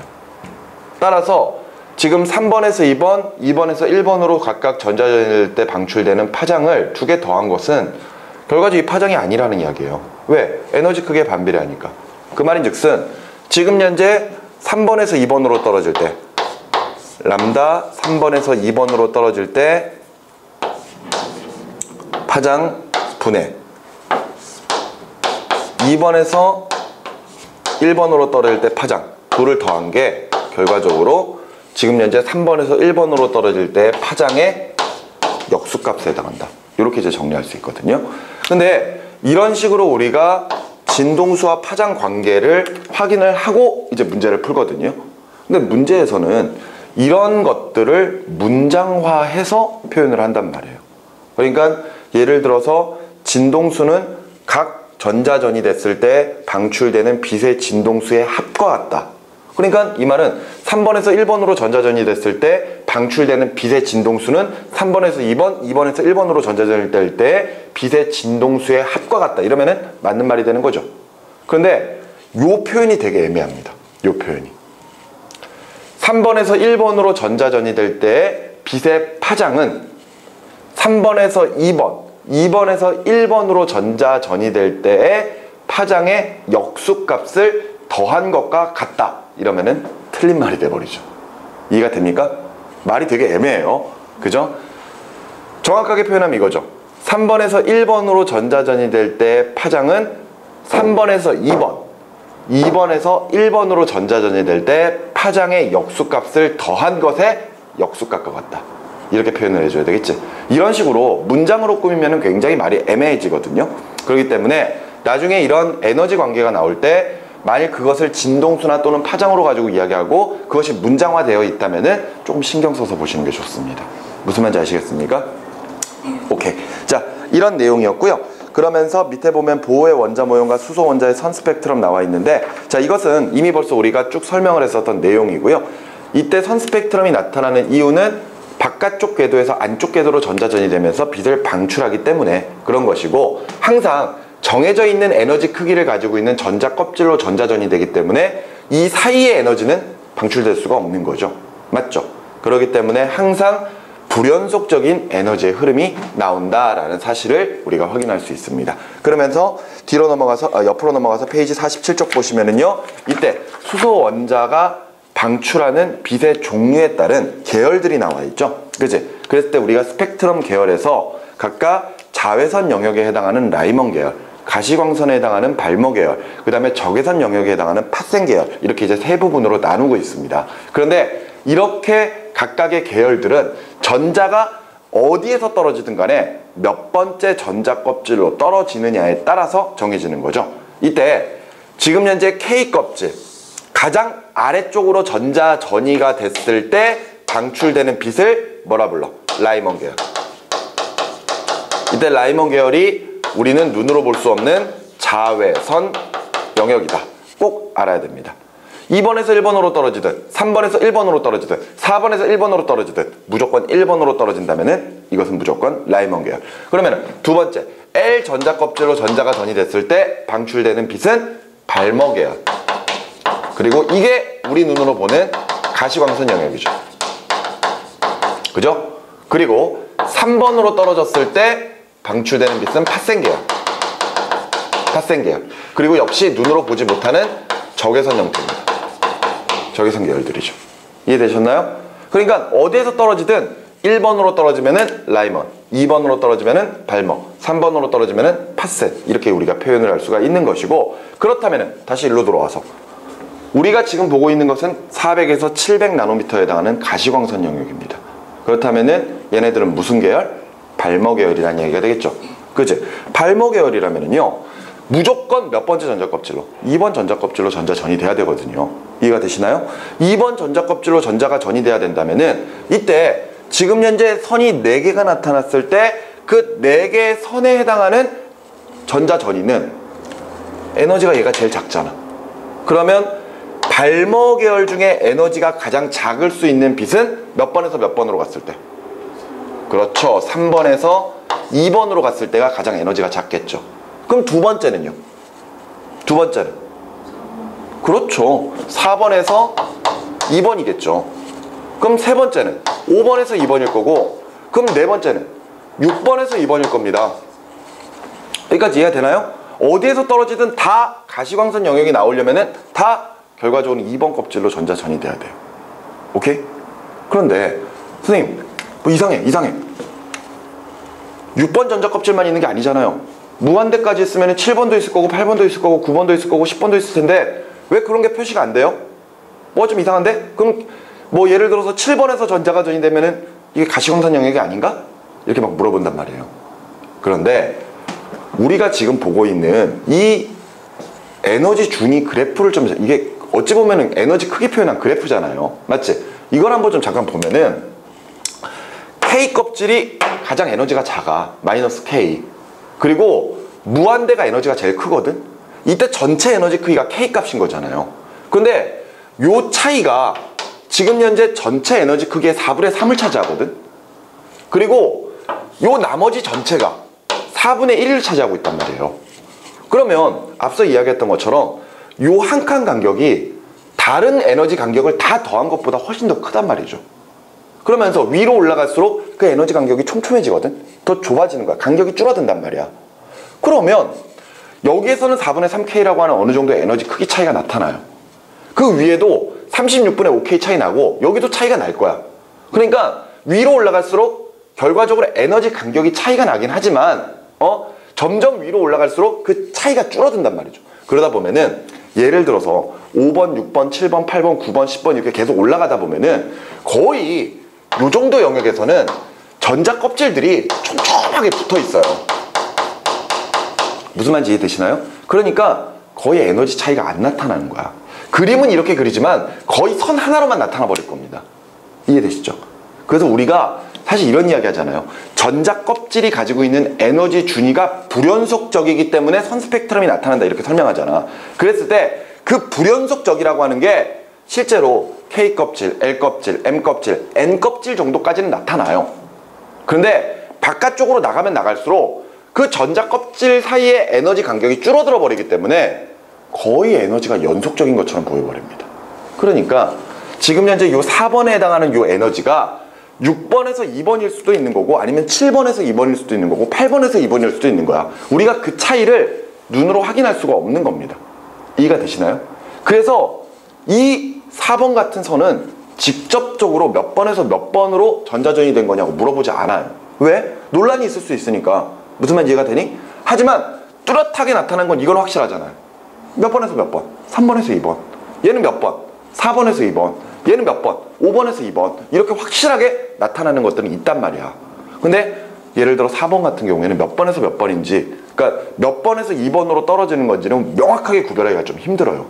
따라서 지금 3번에서 2번, 2번에서 1번으로 각각 전자전이될 때 방출되는 파장을 2개 더한 것은 결과적으로 이 파장이 아니라는 이야기예요. 왜? 에너지 크기에 반비례하니까. 그 말인즉슨 지금 현재 3번에서 2번으로 떨어질 때 람다 3번에서 2번으로 떨어질 때 파장 분해 2번에서 1번으로 떨어질 때 파장 2를 더한 게 결과적으로 지금 현재 3번에서 1번으로 떨어질 때 파장의 역수값에 해당한다. 이렇게 이제 정리할 수 있거든요. 근데 이런 식으로 우리가 진동수와 파장 관계를 확인을 하고 이제 문제를 풀거든요. 근데 문제에서는 이런 것들을 문장화해서 표현을 한단 말이에요. 그러니까 예를 들어서 진동수는 각 전자전이 됐을 때 방출되는 빛의 진동수의 합과 같다. 그러니까 이 말은 3번에서 1번으로 전자전이 됐을 때 방출되는 빛의 진동수는 3번에서 2번, 2번에서 1번으로 전자전이 될 때 빛의 진동수의 합과 같다. 이러면은 맞는 말이 되는 거죠. 그런데 요 표현이 되게 애매합니다. 요 표현이. 3번에서 1번으로 전자전이 될 때 빛의 파장은 3번에서 2번, 2번에서 1번으로 전자전이 될 때의 파장의 역수값을 더한 것과 같다. 이러면은 틀린 말이 돼버리죠. 이해가 됩니까? 말이 되게 애매해요. 그죠? 정확하게 표현하면 이거죠. 3번에서 1번으로 전자전이 될 때 파장은 3번에서 2번, 2번에서 1번으로 전자전이 될 때 파장의 역수값을 더한 것의 역수값과 같다. 이렇게 표현을 해줘야 되겠지. 이런 식으로 문장으로 꾸미면 굉장히 말이 애매해지거든요. 그렇기 때문에 나중에 이런 에너지 관계가 나올 때 만일 그것을 진동수나 또는 파장으로 가지고 이야기하고 그것이 문장화되어 있다면 조금 신경 써서 보시는 게 좋습니다. 무슨 말인지 아시겠습니까? 오케이. 자, 이런 내용이었고요. 그러면서 밑에 보면 보호의 원자 모형과 수소 원자의 선 스펙트럼 나와 있는데, 자, 이것은 이미 벌써 우리가 쭉 설명을 했었던 내용이고요. 이때 선 스펙트럼이 나타나는 이유는 바깥쪽 궤도에서 안쪽 궤도로 전자전이 되면서 빛을 방출하기 때문에 그런 것이고, 항상 정해져 있는 에너지 크기를 가지고 있는 전자 껍질로 전자전이 되기 때문에 이 사이의 에너지는 방출될 수가 없는 거죠. 맞죠? 그렇기 때문에 항상 불연속적인 에너지의 흐름이 나온다라는 사실을 우리가 확인할 수 있습니다. 그러면서 뒤로 넘어가서 옆으로 넘어가서 페이지 47쪽 보시면은요, 이때 수소 원자가 방출하는 빛의 종류에 따른 계열들이 나와 있죠. 그치? 그랬을 때 우리가 스펙트럼 계열에서 각각 자외선 영역에 해당하는 라이먼 계열, 가시광선에 해당하는 발모 계열, 그 다음에 적외선 영역에 해당하는 팟센 계열, 이렇게 이제 세 부분으로 나누고 있습니다. 그런데 이렇게 각각의 계열들은 전자가 어디에서 떨어지든 간에 몇 번째 전자 껍질로 떨어지느냐에 따라서 정해지는 거죠. 이때 지금 현재 K 껍질, 가장 아래쪽으로 전자 전이가 됐을 때 방출되는 빛을 뭐라 불러? 라이먼 계열. 이때 라이먼 계열이 우리는 눈으로 볼 수 없는 자외선 영역이다. 꼭 알아야 됩니다. 2번에서 1번으로 떨어지든 3번에서 1번으로 떨어지든 4번에서 1번으로 떨어지든 무조건 1번으로 떨어진다면 이것은 무조건 라이먼 계열. 그러면 두 번째, L 전자 껍질로 전자가 전이됐을 때 방출되는 빛은 발모 계열. 그리고 이게 우리 눈으로 보는 가시광선 영역이죠. 그죠? 그리고 3번으로 떨어졌을 때 방출되는 빛은 팟센 계열. 팟센 계열. 그리고 역시 눈으로 보지 못하는 적외선 형태입니다. 적외선 계열들이죠. 이해되셨나요? 그러니까 어디에서 떨어지든 1번으로 떨어지면은 라이먼, 2번으로 떨어지면은 발모, 3번으로 떨어지면은 팟센, 이렇게 우리가 표현을 할 수가 있는 것이고, 그렇다면은 다시 일로 들어와서 우리가 지금 보고 있는 것은 400에서 700 나노미터에 해당하는 가시광선 영역입니다. 그렇다면은 얘네들은 무슨 계열? 발모 계열이라는 얘기가 되겠죠. 그치? 발모 계열이라면은요, 무조건 몇 번째 전자 껍질로? 2번 전자 껍질로 전자 전이 돼야 되거든요. 이해가 되시나요? 2번 전자 껍질로 전자가 전이 돼야 된다면은 이때 지금 현재 선이 4개가 나타났을 때 그 4개의 선에 해당하는 전자 전이는 에너지가 얘가 제일 작잖아. 그러면 발머 계열 중에 에너지가 가장 작을 수 있는 빛은 몇 번에서 몇 번으로 갔을 때? 그렇죠. 3번에서 2번으로 갔을 때가 가장 에너지가 작겠죠. 그럼 두 번째는요? 두 번째는? 그렇죠. 4번에서 2번이겠죠. 그럼 세 번째는 5번에서 2번일 거고, 그럼 네 번째는 6번에서 2번일 겁니다. 여기까지 이해가 되나요? 어디에서 떨어지든 다 가시광선 영역이 나오려면은 다 결과적으로 2번 껍질로 전자전이 돼야 돼요. 오케이? 그런데 선생님 뭐 이상해 6번 전자 껍질만 있는 게 아니잖아요. 무한대까지 있으면 7번도 있을 거고 8번도 있을 거고 9번도 있을 거고 10번도 있을 텐데 왜 그런 게 표시가 안 돼요? 뭐 좀 이상한데? 그럼 뭐 예를 들어서 7번에서 전자가 전이되면은 이게 가시광선 영역이 아닌가? 이렇게 막 물어본단 말이에요. 그런데 우리가 지금 보고 있는 이 에너지 준위 그래프를 좀, 이게 어찌 보면은 에너지 크기 표현한 그래프잖아요. 맞지? 이걸 한번 좀 잠깐 보면은 K 껍질이 가장 에너지가 작아. 마이너스 K. 그리고 무한대가 에너지가 제일 크거든. 이때 전체 에너지 크기가 K 값인 거잖아요. 근데 요 차이가 지금 현재 전체 에너지 크기의 4분의 3을 차지하거든. 그리고 요 나머지 전체가 4분의 1을 차지하고 있단 말이에요. 그러면 앞서 이야기했던 것처럼 요 한 칸 간격이 다른 에너지 간격을 다 더한 것보다 훨씬 더 크단 말이죠. 그러면서 위로 올라갈수록 그 에너지 간격이 촘촘해지거든. 더 좁아지는 거야. 간격이 줄어든단 말이야. 그러면 여기에서는 4분의 3K라고 하는 어느 정도의 에너지 크기 차이가 나타나요. 그 위에도 36분의 5K 차이 나고 여기도 차이가 날 거야. 그러니까 위로 올라갈수록 결과적으로 에너지 간격이 차이가 나긴 하지만 점점 위로 올라갈수록 그 차이가 줄어든단 말이죠. 그러다 보면은 예를 들어서 5번, 6번, 7번, 8번, 9번, 10번 이렇게 계속 올라가다 보면은 거의 요 정도 영역에서는 전자 껍질들이 촘촘하게 붙어 있어요. 무슨 말인지 이해되시나요? 그러니까 거의 에너지 차이가 안 나타나는 거야. 그림은 이렇게 그리지만 거의 선 하나로만 나타나 버릴 겁니다. 이해되시죠? 그래서 우리가 사실 이런 이야기 하잖아요. 전자 껍질이 가지고 있는 에너지 준위가 불연속적이기 때문에 선 스펙트럼이 나타난다 이렇게 설명하잖아. 그랬을 때 그 불연속적이라고 하는 게 실제로 K 껍질, L 껍질, M 껍질, N 껍질 정도까지는 나타나요. 그런데 바깥쪽으로 나가면 나갈수록 그 전자 껍질 사이의 에너지 간격이 줄어들어 버리기 때문에 거의 에너지가 연속적인 것처럼 보여버립니다. 그러니까 지금 현재 요 4번에 해당하는 요 에너지가 6번에서 2번일 수도 있는 거고 아니면 7번에서 2번일 수도 있는 거고 8번에서 2번일 수도 있는 거야. 우리가 그 차이를 눈으로 확인할 수가 없는 겁니다. 이해가 되시나요? 그래서 이 4번 같은 선은 직접적으로 몇 번에서 몇 번으로 전자전이 된 거냐고 물어보지 않아요. 왜? 논란이 있을 수 있으니까. 무슨 말인지 이해가 되니? 하지만 뚜렷하게 나타난 건 이건 확실하잖아요. 몇 번에서 몇 번? 3번에서 2번. 얘는 몇 번? 4번에서 2번. 얘는 몇 번? 5번에서 2번. 이렇게 확실하게 나타나는 것들은 있단 말이야. 근데 예를 들어 4번 같은 경우에는 몇 번에서 몇 번인지, 그러니까 몇 번에서 2번으로 떨어지는 건지는 명확하게 구별하기가 좀 힘들어요.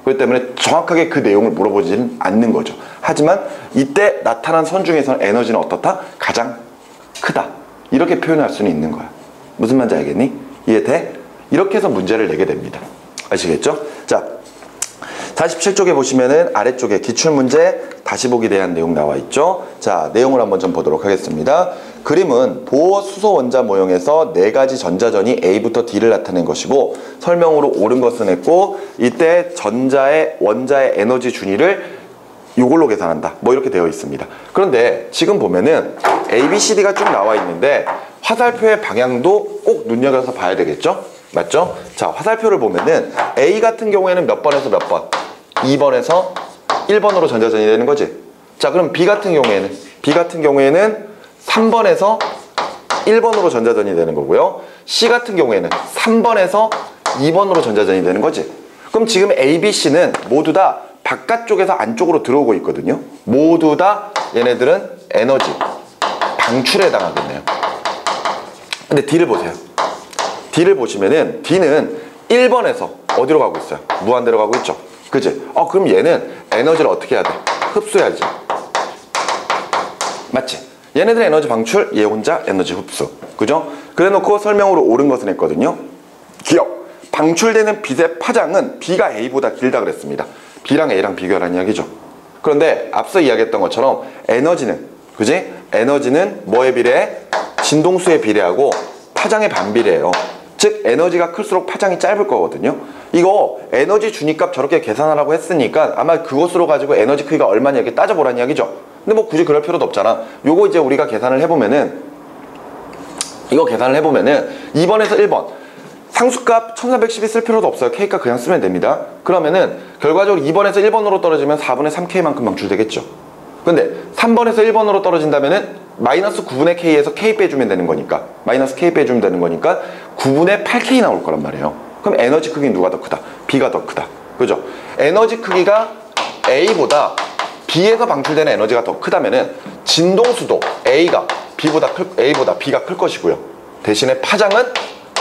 그렇기 때문에 정확하게 그 내용을 물어보지는 않는 거죠. 하지만 이때 나타난 선 중에서는 에너지는 어떻다? 가장 크다. 이렇게 표현할 수는 있는 거야. 무슨 말인지 알겠니? 이해돼? 이렇게 해서 문제를 내게 됩니다. 아시겠죠? 자, 47쪽에 보시면은 아래쪽에 기출문제 다시 보기 대한 내용 나와 있죠. 자, 내용을 한번 좀 보도록 하겠습니다. 그림은 보어 수소 원자 모형에서 4가지 전자전이 A부터 D를 나타낸 것이고 설명으로 옳은 것은 했고 이때 원자의 에너지 준위를 이걸로 계산한다. 뭐 이렇게 되어 있습니다. 그런데 지금 보면은 A, B, C, D가 쭉 나와 있는데 화살표의 방향도 꼭 눈여겨서 봐야 되겠죠? 맞죠? 자, 화살표를 보면은 A 같은 경우에는 몇 번에서 몇 번? 2번에서 1번으로 전자전이 되는 거지. 자, 그럼 B 같은 경우에는 3번에서 1번으로 전자전이 되는 거고요. C 같은 경우에는 3번에서 2번으로 전자전이 되는 거지. 그럼 지금 A, B, C는 모두 다 바깥쪽에서 안쪽으로 들어오고 있거든요. 모두 다 얘네들은 에너지 방출에 해당하겠네요. 근데 D를 보세요. D를 보시면은 D는 1번에서 어디로 가고 있어요? 무한대로 가고 있죠. 그치? 그럼 얘는 에너지를 어떻게 해야 돼? 흡수해야지. 맞지? 얘네들은 에너지 방출, 얘 혼자 에너지 흡수. 그죠? 그래 놓고 설명으로 옳은 것은 했거든요. 기억! 방출되는 빛의 파장은 B가 A보다 길다 그랬습니다. B랑 A랑 비교하라는 이야기죠. 그런데 앞서 이야기했던 것처럼 에너지는, 그지? 에너지는 뭐에 비례해? 진동수에 비례하고 파장에 반비례해요. 즉 에너지가 클수록 파장이 짧을 거거든요. 이거 에너지 준위값 저렇게 계산하라고 했으니까 아마 그것으로 가지고 에너지 크기가 얼마냐 이렇게 따져보라는 이야기죠. 근데 뭐 굳이 그럴 필요도 없잖아. 요거 이제 우리가 계산을 해보면은, 이거 계산을 해보면은 2번에서 1번 상수값 1310이 쓸 필요도 없어요. K값 그냥 쓰면 됩니다. 그러면은 결과적으로 2번에서 1번으로 떨어지면 4분의 3K만큼 방출되겠죠. 근데 3번에서 1번으로 떨어진다면은 마이너스 9분의 K에서 K 빼주면 되는 거니까, 마이너스 K 빼주면 되는 거니까 9분의 8K 나올 거란 말이에요. 그럼 에너지 크기는 누가 더 크다? B가 더 크다. 그죠? 에너지 크기가 A보다 B에서 방출되는 에너지가 더 크다면은 진동수도 A보다 B가 클 것이고요. 대신에 파장은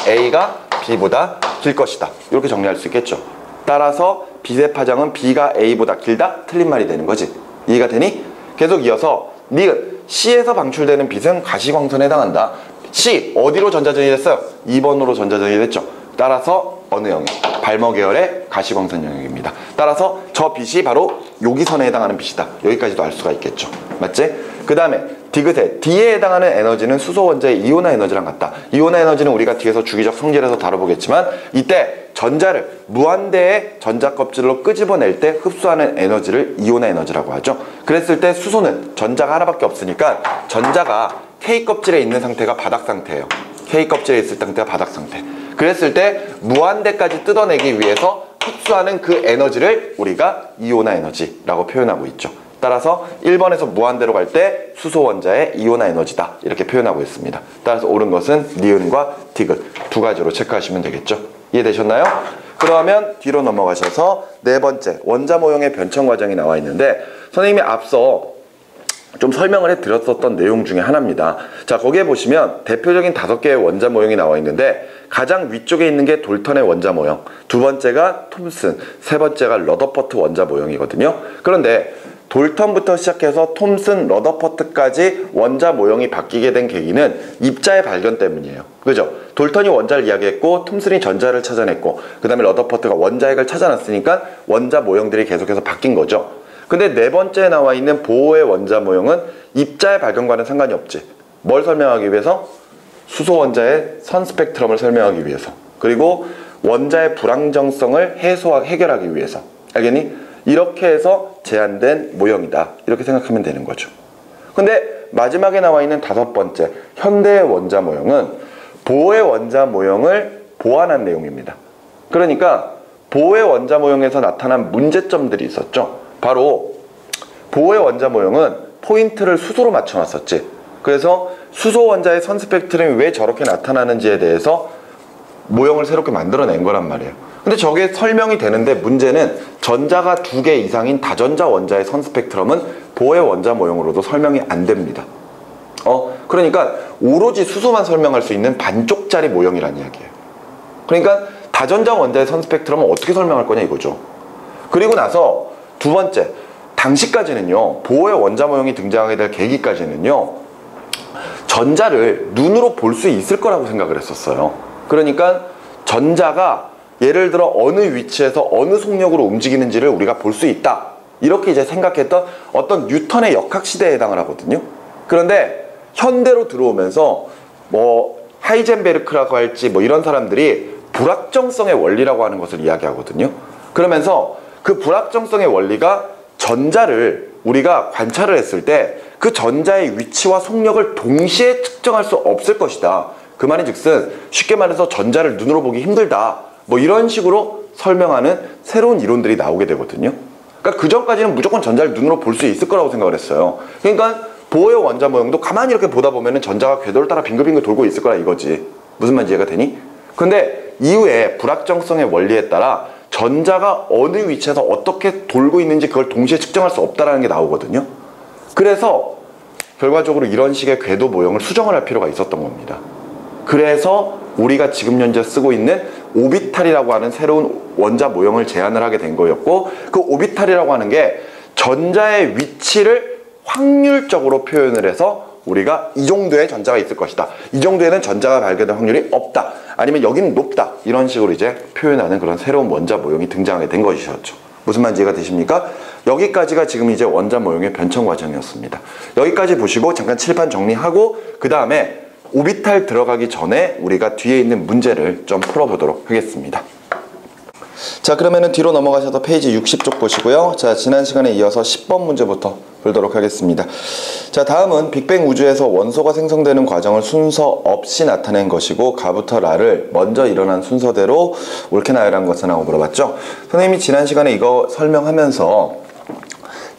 A가 B보다 길 것이다. 이렇게 정리할 수 있겠죠. 따라서 빛의 파장은 B가 A보다 길다? 틀린 말이 되는 거지. 이해가 되니? 계속 이어서 니은 C에서 방출되는 빛은 가시광선에 해당한다. C 어디로 전자전이 됐어요? 2번으로 전자전이 됐죠. 따라서 어느 영역? 발머 계열의 가시광선 영역입니다. 따라서 저 빛이 바로 여기선에 해당하는 빛이다. 여기까지도 알 수가 있겠죠. 맞지? 그 다음에 디귿의 D에 해당하는 에너지는 수소 원자의 이온화 에너지랑 같다. 이온화 에너지는 우리가 뒤에서 주기적 성질에서 다뤄보겠지만, 이때 전자를 무한대의 전자 껍질로 끄집어낼 때 흡수하는 에너지를 이온화 에너지라고 하죠. 그랬을 때 수소는 전자가 하나밖에 없으니까 전자가 K 껍질에 있는 상태가 바닥 상태예요. K 껍질에 있을 상태가 바닥 상태. 그랬을 때 무한대까지 뜯어내기 위해서 흡수하는 그 에너지를 우리가 이온화 에너지라고 표현하고 있죠. 따라서 1번에서 무한대로 갈 때 수소 원자의 이온화 에너지다 이렇게 표현하고 있습니다. 따라서 옳은 것은 니은과 디귿 두 가지로 체크하시면 되겠죠. 이해되셨나요? 그러면 뒤로 넘어가셔서 네 번째 원자 모형의 변천 과정이 나와 있는데, 선생님이 앞서 좀 설명을 해드렸었던 내용 중에 하나입니다. 자, 거기에 보시면 대표적인 5개의 원자 모형이 나와 있는데, 가장 위쪽에 있는 게 돌턴의 원자 모형, 두 번째가 톰슨, 세 번째가 러더퍼트 원자 모형이거든요. 그런데 돌턴부터 시작해서 톰슨, 러더퍼트까지 원자 모형이 바뀌게 된 계기는 입자의 발견 때문이에요. 그죠? 돌턴이 원자를 이야기했고 톰슨이 전자를 찾아냈고 그 다음에 러더퍼트가 원자핵을 찾아놨으니까 원자 모형들이 계속해서 바뀐 거죠. 근데 네 번째에 나와 있는 보호의 원자 모형은 입자의 발견과는 상관이 없지. 뭘 설명하기 위해서? 수소 원자의 선 스펙트럼을 설명하기 위해서, 그리고 원자의 불안정성을 해결하기 위해서. 알겠니? 이렇게 해서 제한된 모형이다. 이렇게 생각하면 되는 거죠. 근데 마지막에 나와 있는 5번째 현대의 원자 모형은 보호의 원자 모형을 보완한 내용입니다. 그러니까 보호의 원자 모형에서 나타난 문제점들이 있었죠. 바로 보호의 원자 모형은 포인트를 수소로 맞춰놨었지. 그래서 수소 원자의 선 스펙트럼이 왜 저렇게 나타나는지에 대해서 모형을 새롭게 만들어낸 거란 말이에요. 근데 저게 설명이 되는데 문제는 전자가 2개 이상인 다전자 원자의 선 스펙트럼은 보호의 원자 모형으로도 설명이 안 됩니다. 그러니까 오로지 수소만 설명할 수 있는 반쪽짜리 모형이란 이야기예요. 그러니까 다전자 원자의 선 스펙트럼은 어떻게 설명할 거냐 이거죠. 그리고 나서 두 번째, 당시까지는요, 보호의 원자 모형이 등장하게 될 계기까지는요, 전자를 눈으로 볼 수 있을 거라고 생각을 했었어요. 그러니까 전자가 예를 들어 어느 위치에서 어느 속력으로 움직이는지를 우리가 볼 수 있다, 이렇게 이제 생각했던 어떤 뉴턴의 역학 시대에 해당을 하거든요. 그런데 현대로 들어오면서 뭐 하이젠베르크라고 할지 뭐 이런 사람들이 불확정성의 원리라고 하는 것을 이야기하거든요. 그러면서 그 불확정성의 원리가 전자를 우리가 관찰을 했을 때 그 전자의 위치와 속력을 동시에 측정할 수 없을 것이다. 그 말인즉슨 쉽게 말해서 전자를 눈으로 보기 힘들다, 뭐 이런 식으로 설명하는 새로운 이론들이 나오게 되거든요. 그러니까 그 전까지는 무조건 전자를 눈으로 볼 수 있을 거라고 생각을 했어요. 그러니까 보호의 원자 모형도 가만히 이렇게 보다 보면은 전자가 궤도를 따라 빙글빙글 돌고 있을 거라 이거지. 무슨 말인지 이해가 되니? 근데 이후에 불확정성의 원리에 따라 전자가 어느 위치에서 어떻게 돌고 있는지 그걸 동시에 측정할 수 없다는 게 나오거든요. 그래서 결과적으로 이런 식의 궤도 모형을 수정을 할 필요가 있었던 겁니다. 그래서 우리가 지금 현재 쓰고 있는 오비탈이라고 하는 새로운 원자 모형을 제안을 하게 된 거였고, 그 오비탈이라고 하는 게 전자의 위치를 확률적으로 표현을 해서 우리가 이 정도의 전자가 있을 것이다, 이 정도에는 전자가 발견될 확률이 없다, 아니면 여기는 높다, 이런 식으로 이제 표현하는 그런 새로운 원자 모형이 등장하게 된 것이었죠. 무슨 말인지 이해가 되십니까? 여기까지가 지금 이제 원자 모형의 변천 과정이었습니다. 여기까지 보시고 잠깐 칠판 정리하고 그 다음에 오비탈 들어가기 전에 우리가 뒤에 있는 문제를 좀 풀어보도록 하겠습니다. 자, 그러면은 뒤로 넘어가셔서 페이지 60쪽 보시고요. 자, 지난 시간에 이어서 10번 문제부터 풀도록 하겠습니다. 자, 다음은 빅뱅 우주에서 원소가 생성되는 과정을 순서 없이 나타낸 것이고 가부터 라를 먼저 일어난 순서대로 옳게 나열한 것은 하고 물어봤죠. 선생님이 지난 시간에 이거 설명하면서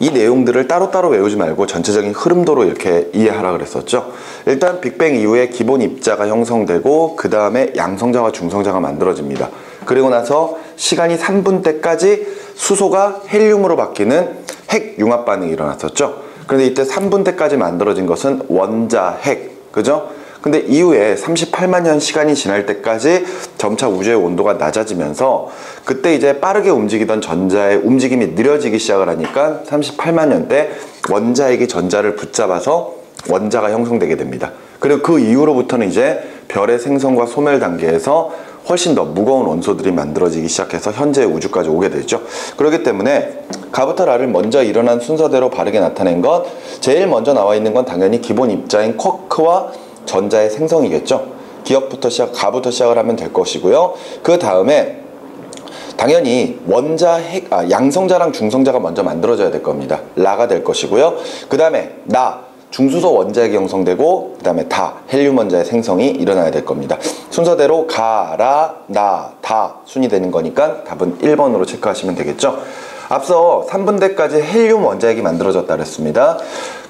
이 내용들을 따로따로 외우지 말고 전체적인 흐름도로 이렇게 이해하라 그랬었죠. 일단 빅뱅 이후에 기본 입자가 형성되고 그 다음에 양성자와 중성자가 만들어집니다. 그리고 나서 시간이 3분 때까지 수소가 헬륨으로 바뀌는 핵융합 반응이 일어났었죠. 그런데 이때 3분 때까지 만들어진 것은 원자핵, 그죠? 근데 이후에 38만 년 시간이 지날 때까지 점차 우주의 온도가 낮아지면서 그때 이제 빠르게 움직이던 전자의 움직임이 느려지기 시작을 하니까 38만 년 때 원자핵이 전자를 붙잡아서 원자가 형성되게 됩니다. 그리고 그 이후로부터는 이제 별의 생성과 소멸 단계에서 훨씬 더 무거운 원소들이 만들어지기 시작해서 현재의 우주까지 오게 되죠. 그렇기 때문에 가부터 라를 먼저 일어난 순서대로 바르게 나타낸 것, 제일 먼저 나와 있는 건 당연히 기본 입자인 쿼크와 전자의 생성이겠죠. 가부터 시작을 하면 될 것이고요. 그 다음에 당연히 양성자랑 중성자가 먼저 만들어져야 될 겁니다. 라가 될 것이고요. 그 다음에 중수소 원자핵이 형성되고 그 다음에 헬륨 원자의 생성이 일어나야 될 겁니다. 순서대로 가, 라, 나, 다 순이 되는 거니까 답은 1번으로 체크하시면 되겠죠. 앞서 3분대까지 헬륨 원자핵이 만들어졌다 그랬습니다.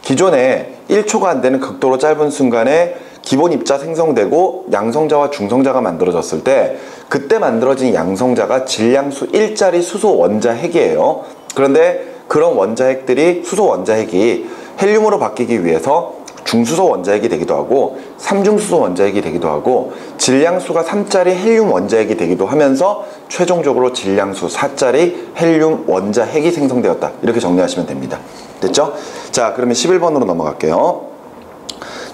기존에 1초가 안 되는 극도로 짧은 순간에 기본 입자 생성되고 양성자와 중성자가 만들어졌을 때 그때 만들어진 양성자가 질량수 1짜리 수소 원자핵이에요. 그런데 그런 원자핵들이 수소 원자핵이 헬륨으로 바뀌기 위해서 중수소 원자핵이 되기도 하고 삼중수소 원자핵이 되기도 하고 질량수가 3짜리 헬륨 원자핵이 되기도 하면서 최종적으로 질량수 4짜리 헬륨 원자핵이 생성되었다. 이렇게 정리하시면 됩니다. 됐죠? 자, 그러면 11번으로 넘어갈게요.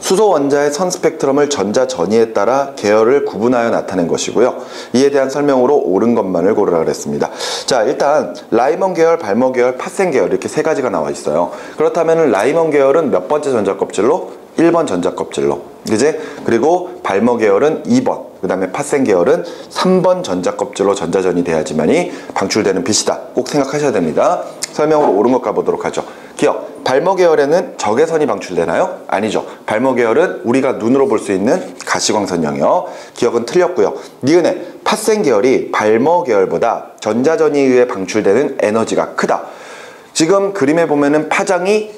수소 원자의 선 스펙트럼을 전자 전위에 따라 계열을 구분하여 나타낸 것이고요. 이에 대한 설명으로 옳은 것만을 고르라 그랬습니다. 자, 일단 라이먼 계열, 발머 계열, 파센 계열 이렇게 세 가지가 나와 있어요. 그렇다면 라이먼 계열은 몇 번째 전자 껍질로? 1번 전자 껍질로. 그지? 그리고 발머 계열은 2번. 그 다음에 파센 계열은 3번 전자 껍질로 전자전이 돼야지만이 방출되는 빛이다. 꼭 생각하셔야 됩니다. 설명으로 옳은 것 가보도록 하죠. 기억, 발머 계열에는 적외선이 방출되나요? 아니죠. 발머 계열은 우리가 눈으로 볼 수 있는 가시광선 영역. 기억은 틀렸고요. 니은의 파센 계열이 발머 계열보다 전자전이에 의해 방출되는 에너지가 크다. 지금 그림에 보면은 파장이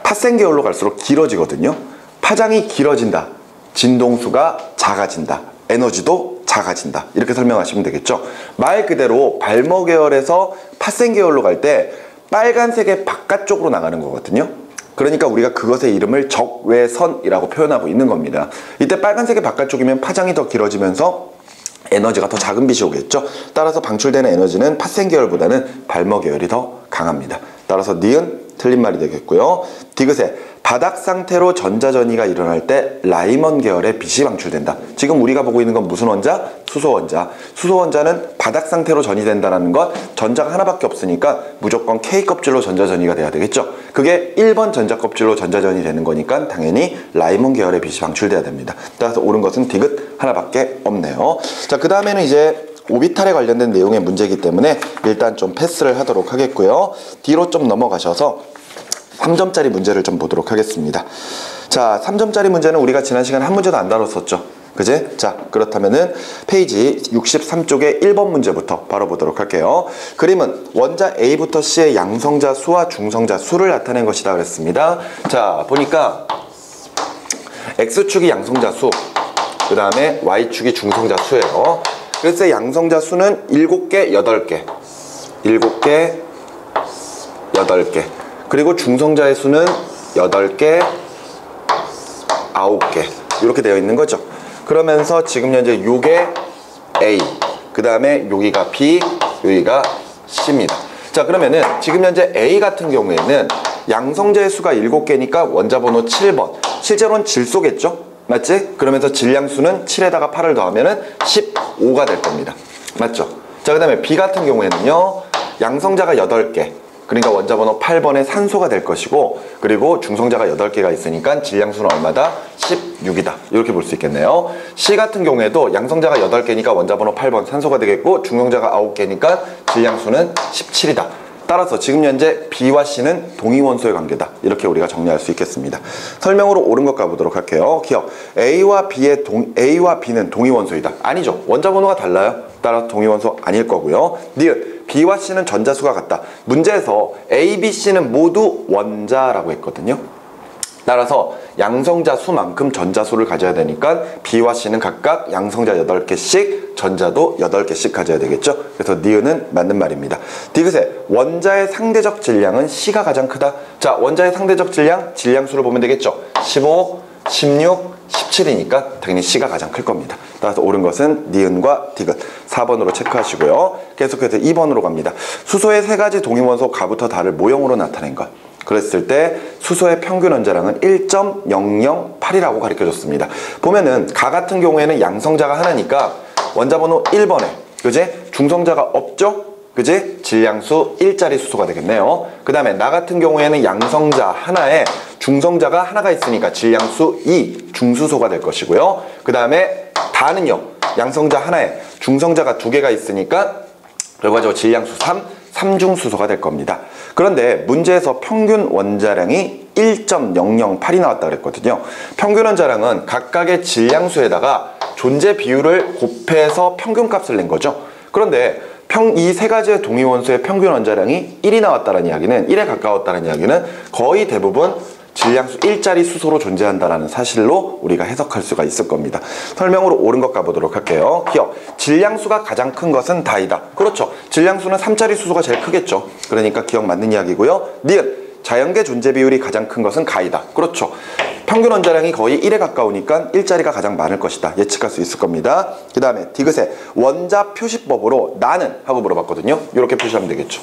파센 계열로 갈수록 길어지거든요. 파장이 길어진다. 진동수가 작아진다. 에너지도 작아진다. 이렇게 설명하시면 되겠죠. 말 그대로 발머 계열에서 파센 계열로 갈 때 빨간색의 바깥쪽으로 나가는 거거든요. 그러니까 우리가 그것의 이름을 적외선이라고 표현하고 있는 겁니다. 이때 빨간색의 바깥쪽이면 파장이 더 길어지면서 에너지가 더 작은 빛이 오겠죠. 따라서 방출되는 에너지는 파센 계열보다는 발머 계열이 더 강합니다. 따라서 니은 틀린 말이 되겠고요. 디귿에 바닥 상태로 전자전이가 일어날 때 라이먼 계열의 빛이 방출된다. 지금 우리가 보고 있는 건 무슨 원자? 수소 원자. 수소 원자는 바닥 상태로 전이된다는 것, 전자가 하나밖에 없으니까 무조건 K 껍질로 전자전이가 돼야 되겠죠. 그게 1번 전자 껍질로 전자전이 되는 거니까 당연히 라이먼 계열의 빛이 방출돼야 됩니다. 따라서 옳은 것은 디귿 하나밖에 없네요. 자, 그 다음에는 이제 오비탈에 관련된 내용의 문제이기 때문에 일단 좀 패스를 하도록 하겠고요. 뒤로 좀 넘어가셔서 3점짜리 문제를 좀 보도록 하겠습니다. 자, 3점짜리 문제는 우리가 지난 시간에 한 문제도 안 다뤘었죠. 그지? 자, 그렇다면은 페이지 63쪽의 1번 문제부터 바로 보도록 할게요. 그림은 원자 A부터 C의 양성자 수와 중성자 수를 나타낸 것이다 그랬습니다. 자, 보니까 X축이 양성자 수, 그 다음에 Y축이 중성자 수예요. 그래서 양성자 수는 7개, 8개. 7개, 8개. 그리고 중성자의 수는 8개, 9개 이렇게 되어 있는 거죠. 그러면서 지금 현재 요게 A, 그 다음에 여기가 B, 여기가 C입니다. 자, 그러면은 지금 현재 A 같은 경우에는 양성자의 수가 7개니까 원자번호 7번. 실제로는 질소겠죠? 맞지? 그러면서 질량수는 7에다가 8을 더하면은 15가 될 겁니다. 맞죠? 자, 그 다음에 B 같은 경우에는요, 양성자가 8개, 그러니까 원자번호 8번에 산소가 될 것이고, 그리고 중성자가 8개가 있으니까 질량수는 얼마다? 16이다. 이렇게 볼 수 있겠네요. C 같은 경우에도 양성자가 8개니까 원자번호 8번 산소가 되겠고, 중성자가 9개니까 질량수는 17이다. 따라서 지금 현재 B와 C는 동위원소의 관계다. 이렇게 우리가 정리할 수 있겠습니다. 설명으로 옳은 것 가보도록 할게요. 기억. A와 B는 동위원소이다. 아니죠. 원자번호가 달라요. 따라서 동위원소 아닐 거고요. 니은. B와 C는 전자수가 같다. 문제에서 A, B, C는 모두 원자라고 했거든요. 따라서 양성자 수만큼 전자수를 가져야 되니까 B와 C는 각각 양성자 8개씩, 전자도 8개씩 가져야 되겠죠. 그래서 니은은 맞는 말입니다. 디귿에 원자의 상대적 질량은 C가 가장 크다. 자, 원자의 상대적 질량, 질량수를 보면 되겠죠. 15, 16, 17이니까 당연히 C가 가장 클 겁니다. 따라서 옳은 것은 니은과 디귿 4번으로 체크하시고요. 계속해서 2번으로 갑니다. 수소의 3가지 동위원소 가부터 다를 모형으로 나타낸 것. 그랬을 때 수소의 평균 원자량은 1.008이라고 가르쳐줬습니다. 보면은 가 같은 경우에는 양성자가 하나니까 원자번호 1번에 그제 중성자가 없죠? 그제 질량수 1짜리 수소가 되겠네요. 그 다음에 나 같은 경우에는 양성자 하나에 중성자가 하나가 있으니까 질량수 2 중수소가 될 것이고요. 그 다음에 다는요, 양성자 하나에 중성자가 2개가 있으니까 결과적으로 질량수 3 3중수소가 될 겁니다. 그런데 문제에서 평균 원자량이 1.008이 나왔다 그랬거든요. 평균 원자량은 각각의 질량수에다가 존재 비율을 곱해서 평균값을 낸 거죠. 그런데 이 3가지의 동위원소의 평균 원자량이 1이 나왔다는 이야기는, 1에 가까웠다는 이야기는 거의 대부분 질량수 1짜리 수소로 존재한다는 사실로 우리가 해석할 수가 있을 겁니다. 설명으로 옳은 것 가보도록 할게요. 기억. 질량수가 가장 큰 것은 다이다. 그렇죠. 질량수는 3짜리 수소가 제일 크겠죠. 그러니까 기억 맞는 이야기고요. 니은. 자연계 존재 비율이 가장 큰 것은 가이다. 그렇죠. 평균 원자량이 거의 1에 가까우니까 1짜리가 가장 많을 것이다. 예측할 수 있을 겁니다. 그 다음에 디귿에 원자 표시법으로 나는 하고 물어봤거든요. 이렇게 표시하면 되겠죠.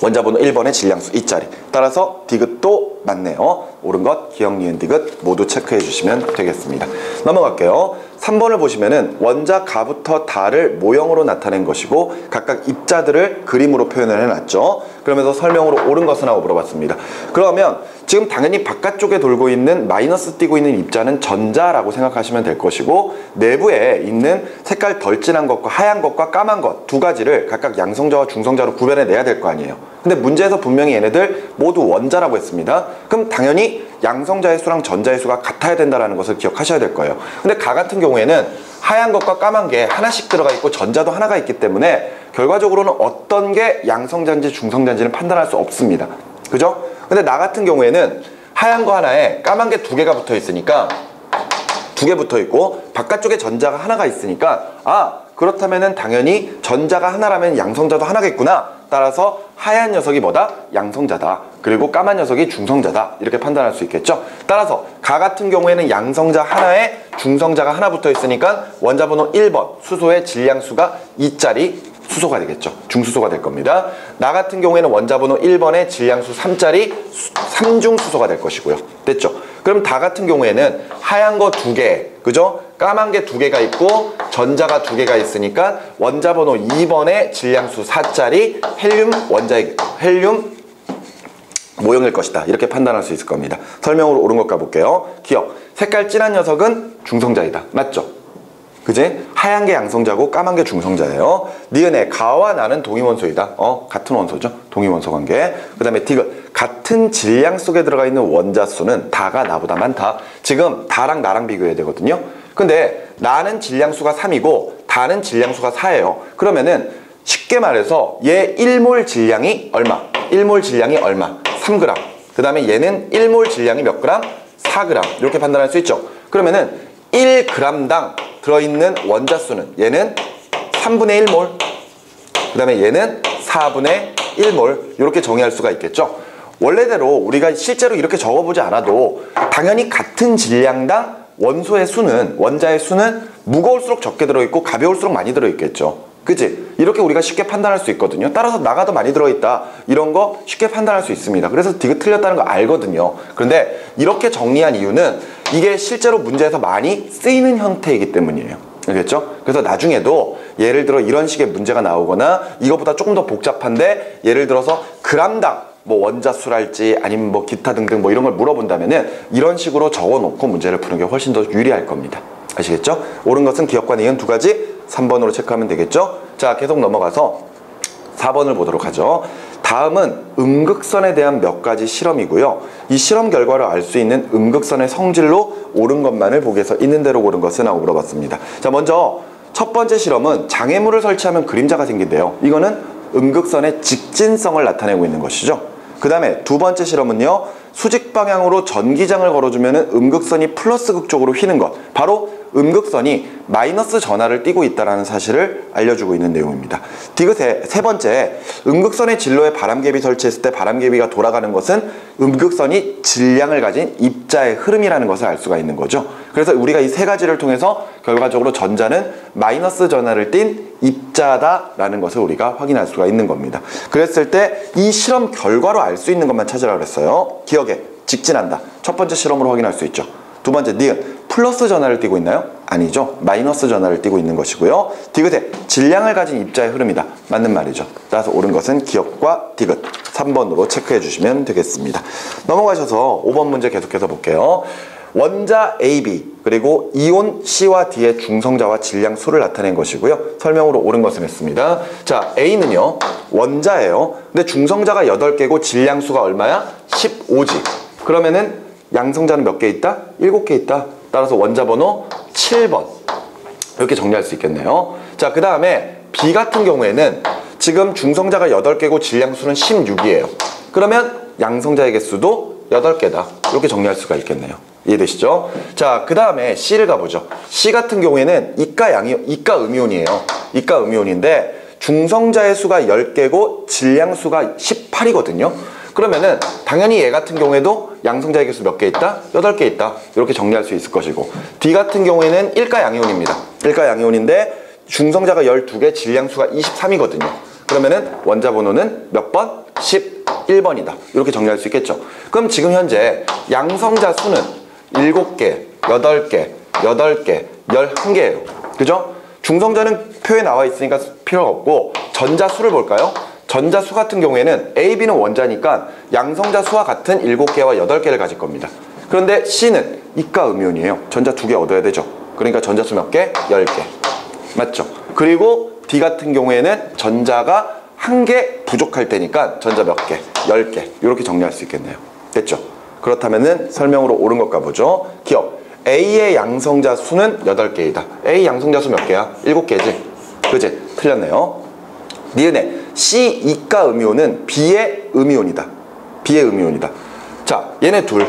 원자번호 1번의 질량수 2짜리. 따라서 디귿도 맞네요. 옳은 것, 기억, 니은, 디귿 모두 체크해 주시면 되겠습니다. 넘어갈게요. 3번을 보시면은 원자 가부터 다를 모형으로 나타낸 것이고 각각 입자들을 그림으로 표현을 해놨죠. 그러면서 설명으로 옳은 것은 하고 물어봤습니다. 그러면 지금 당연히 바깥쪽에 돌고 있는 마이너스 띄고 있는 입자는 전자라고 생각하시면 될 것이고, 내부에 있는 색깔 덜 진한 것과 하얀 것과 까만 것 두 가지를 각각 양성자와 중성자로 구별해 내야 될 거 아니에요. 근데 문제에서 분명히 얘네들 모두 원자라고 했습니다. 그럼 당연히 양성자의 수랑 전자의 수가 같아야 된다는 것을 기억하셔야 될 거예요. 근데 가 같은 경우에는 하얀 것과 까만 게 하나씩 들어가 있고 전자도 하나가 있기 때문에 결과적으로는 어떤 게 양성자인지 중성자인지는 판단할 수 없습니다. 그죠? 근데 나 같은 경우에는 하얀 거 하나에 까만 게 2개가 붙어 있으니까 2개 붙어 있고 바깥쪽에 전자가 하나가 있으니까, 아, 그렇다면은 당연히 전자가 하나라면 양성자도 하나겠구나. 따라서 하얀 녀석이 뭐다? 양성자다. 그리고 까만 녀석이 중성자다. 이렇게 판단할 수 있겠죠. 따라서 가 같은 경우에는 양성자 하나에 중성자가 하나 붙어 있으니까 원자번호 1번 수소의 질량수가 2짜리 수소가 되겠죠. 중수소가 될 겁니다. 나 같은 경우에는 원자번호 1번의 질량수 3짜리 3중 수소가 될 것이고요. 됐죠? 그럼 다 같은 경우에는 하얀 거 2개, 그죠? 까만 게 2개가 있고 전자가 2개가 있으니까 원자번호 2번의 질량수 4짜리 헬륨 모형일 것이다. 이렇게 판단할 수 있을 겁니다. 설명으로 옳은 것 가볼게요. 기억. 색깔 진한 녀석은 중성자이다. 맞죠? 그지? 하얀 게 양성자고 까만 게 중성자예요. 니은의 가와 나는 동위원소이다. 같은 원소죠. 동위원소 관계. 그 다음에 디귿. 같은 질량 속에 들어가 있는 원자 수는 다가 나보다 많다. 지금 다랑 나랑 비교해야 되거든요. 근데 나는 질량수가 3이고 다는 질량수가 4예요. 그러면은 쉽게 말해서 얘 1몰 질량이 얼마? 1몰 질량이 얼마? 3g. 그 다음에 얘는 1몰 질량이 몇 g? 4g. 이렇게 판단할 수 있죠. 그러면은 1g당 들어있는 원자 수는 얘는 3분의 1몰, 그 다음에 얘는 4분의 1몰 이렇게 정의할 수가 있겠죠. 원래대로 우리가 실제로 이렇게 적어보지 않아도 당연히 같은 질량당 원소의 수는, 원자의 수는 무거울수록 적게 들어있고 가벼울수록 많이 들어있겠죠. 그치? 이렇게 우리가 쉽게 판단할 수 있거든요. 따라서 나가 더 많이 들어있다, 이런 거 쉽게 판단할 수 있습니다. 그래서 디귿 틀렸다는 거 알거든요. 그런데 이렇게 정리한 이유는 이게 실제로 문제에서 많이 쓰이는 형태이기 때문이에요. 알겠죠? 그래서 나중에도 예를 들어 이런 식의 문제가 나오거나 이것보다 조금 더 복잡한데 예를 들어서 g당 뭐 원자수랄지 아니면 뭐 기타 등등 뭐 이런 걸 물어본다면은 이런 식으로 적어놓고 문제를 푸는 게 훨씬 더 유리할 겁니다. 아시겠죠? 옳은 것은 기억과 니은 두 가지 3번으로 체크하면 되겠죠? 자, 계속 넘어가서 4번을 보도록 하죠. 다음은 음극선에 대한 몇 가지 실험이고요. 이 실험 결과를 알 수 있는 음극선의 성질로 옳은 것만을 보기에서 있는 대로 고른 것은 하고 물어봤습니다. 자, 먼저 첫 번째 실험은 장애물을 설치하면 그림자가 생긴대요. 이거는 음극선의 직진성을 나타내고 있는 것이죠. 그 다음에 두 번째 실험은요. 수직 방향으로 전기장을 걸어주면 음극선이 플러스 극 쪽으로 휘는 것. 바로 음극선이 마이너스 전하를 띠고 있다는 사실을 알려주고 있는 내용입니다. 디귿의 세 번째, 음극선의 진로에 바람개비 설치했을 때 바람개비가 돌아가는 것은 음극선이 질량을 가진 입자의 흐름이라는 것을 알 수가 있는 거죠. 그래서 우리가 이 세 가지를 통해서 결과적으로 전자는 마이너스 전하를 띤 입자다라는 것을 우리가 확인할 수가 있는 겁니다. 그랬을 때 이 실험 결과로 알 수 있는 것만 찾으라고 그랬어요. 기억에 직진한다. 첫 번째 실험으로 확인할 수 있죠. 두 번째, 니은 플러스 전하를 띠고 있나요? 아니죠. 마이너스 전하를 띠고 있는 것이고요. 디귿에 질량을 가진 입자의 흐름이다. 맞는 말이죠. 따라서 옳은 것은 기억과 디귿 3번으로 체크해 주시면 되겠습니다. 넘어가셔서 5번 문제 계속해서 볼게요. 원자 AB 그리고 이온 C와 D의 중성자와 질량 수를 나타낸 것이고요. 설명으로 옳은 것은 했습니다. 자, A는요 원자예요. 근데 중성자가 8개고 질량 수가 얼마야? 15지. 그러면은 양성자는 몇 개 있다? 7개 있다. 따라서 원자 번호 7번 이렇게 정리할 수 있겠네요. 자, 그 다음에 B 같은 경우에는 지금 중성자가 8개고 질량 수는 16이에요. 그러면 양성자의 개수도 8개다. 이렇게 정리할 수가 있겠네요. 이해되시죠? 자, 그 다음에 C를 가보죠. C 같은 경우에는 이가 음이온이에요. 이가 음이온인데 중성자의 수가 10개고 질량 수가 18이거든요. 그러면은 당연히 얘 같은 경우에도 양성자의 개수 몇 개 있다? 8개 있다. 이렇게 정리할 수 있을 것이고, D 같은 경우에는 일가양이온입니다. 일가양이온인데 중성자가 12개, 질량 수가 23이거든요. 그러면은 원자 번호는 몇 번? 11번이다. 이렇게 정리할 수 있겠죠. 그럼 지금 현재 양성자 수는 7개, 8개, 8개, 11개예요. 그죠? 중성자는 표에 나와 있으니까 필요가 없고 전자 수를 볼까요? 전자 수 같은 경우에는 A, B는 원자니까 양성자 수와 같은 7개와 8개를 가질 겁니다. 그런데 C는 이가 음이온이에요. 전자 2개 얻어야 되죠. 그러니까 전자 수 몇 개? 10개. 맞죠? 그리고 D 같은 경우에는 전자가 1개 부족할 테니까 전자 몇 개? 10개. 이렇게 정리할 수 있겠네요. 됐죠? 그렇다면은 설명으로 옳은 것 가보죠. 기억. A의 양성자 수는 8개이다. A 양성자 수 몇 개야? 7개지? 그지? 틀렸네요. 니은에 C 이가 음이온은 B의 음이온이다. B의 음이온이다. 자, 얘네 둘.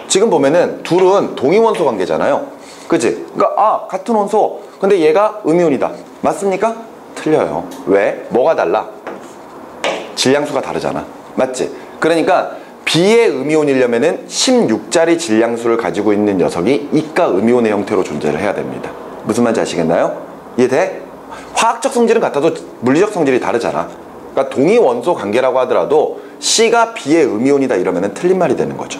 지금 보면은 둘은 동위원소 관계잖아요. 그지? 그러니까 같은 원소. 근데 얘가 음이온이다. 맞습니까? 틀려요. 왜? 뭐가 달라? 질량수가 다르잖아. 맞지? 그러니까 B의 음이온이려면은 16짜리 질량수를 가지고 있는 녀석이 이가 음이온의 형태로 존재를 해야 됩니다. 무슨 말인지 아시겠나요? 이해돼? 화학적 성질은 같아도 물리적 성질이 다르잖아. 그러니까 동위원소 관계라고 하더라도 C가 B의 음이온이다 이러면은 틀린 말이 되는 거죠.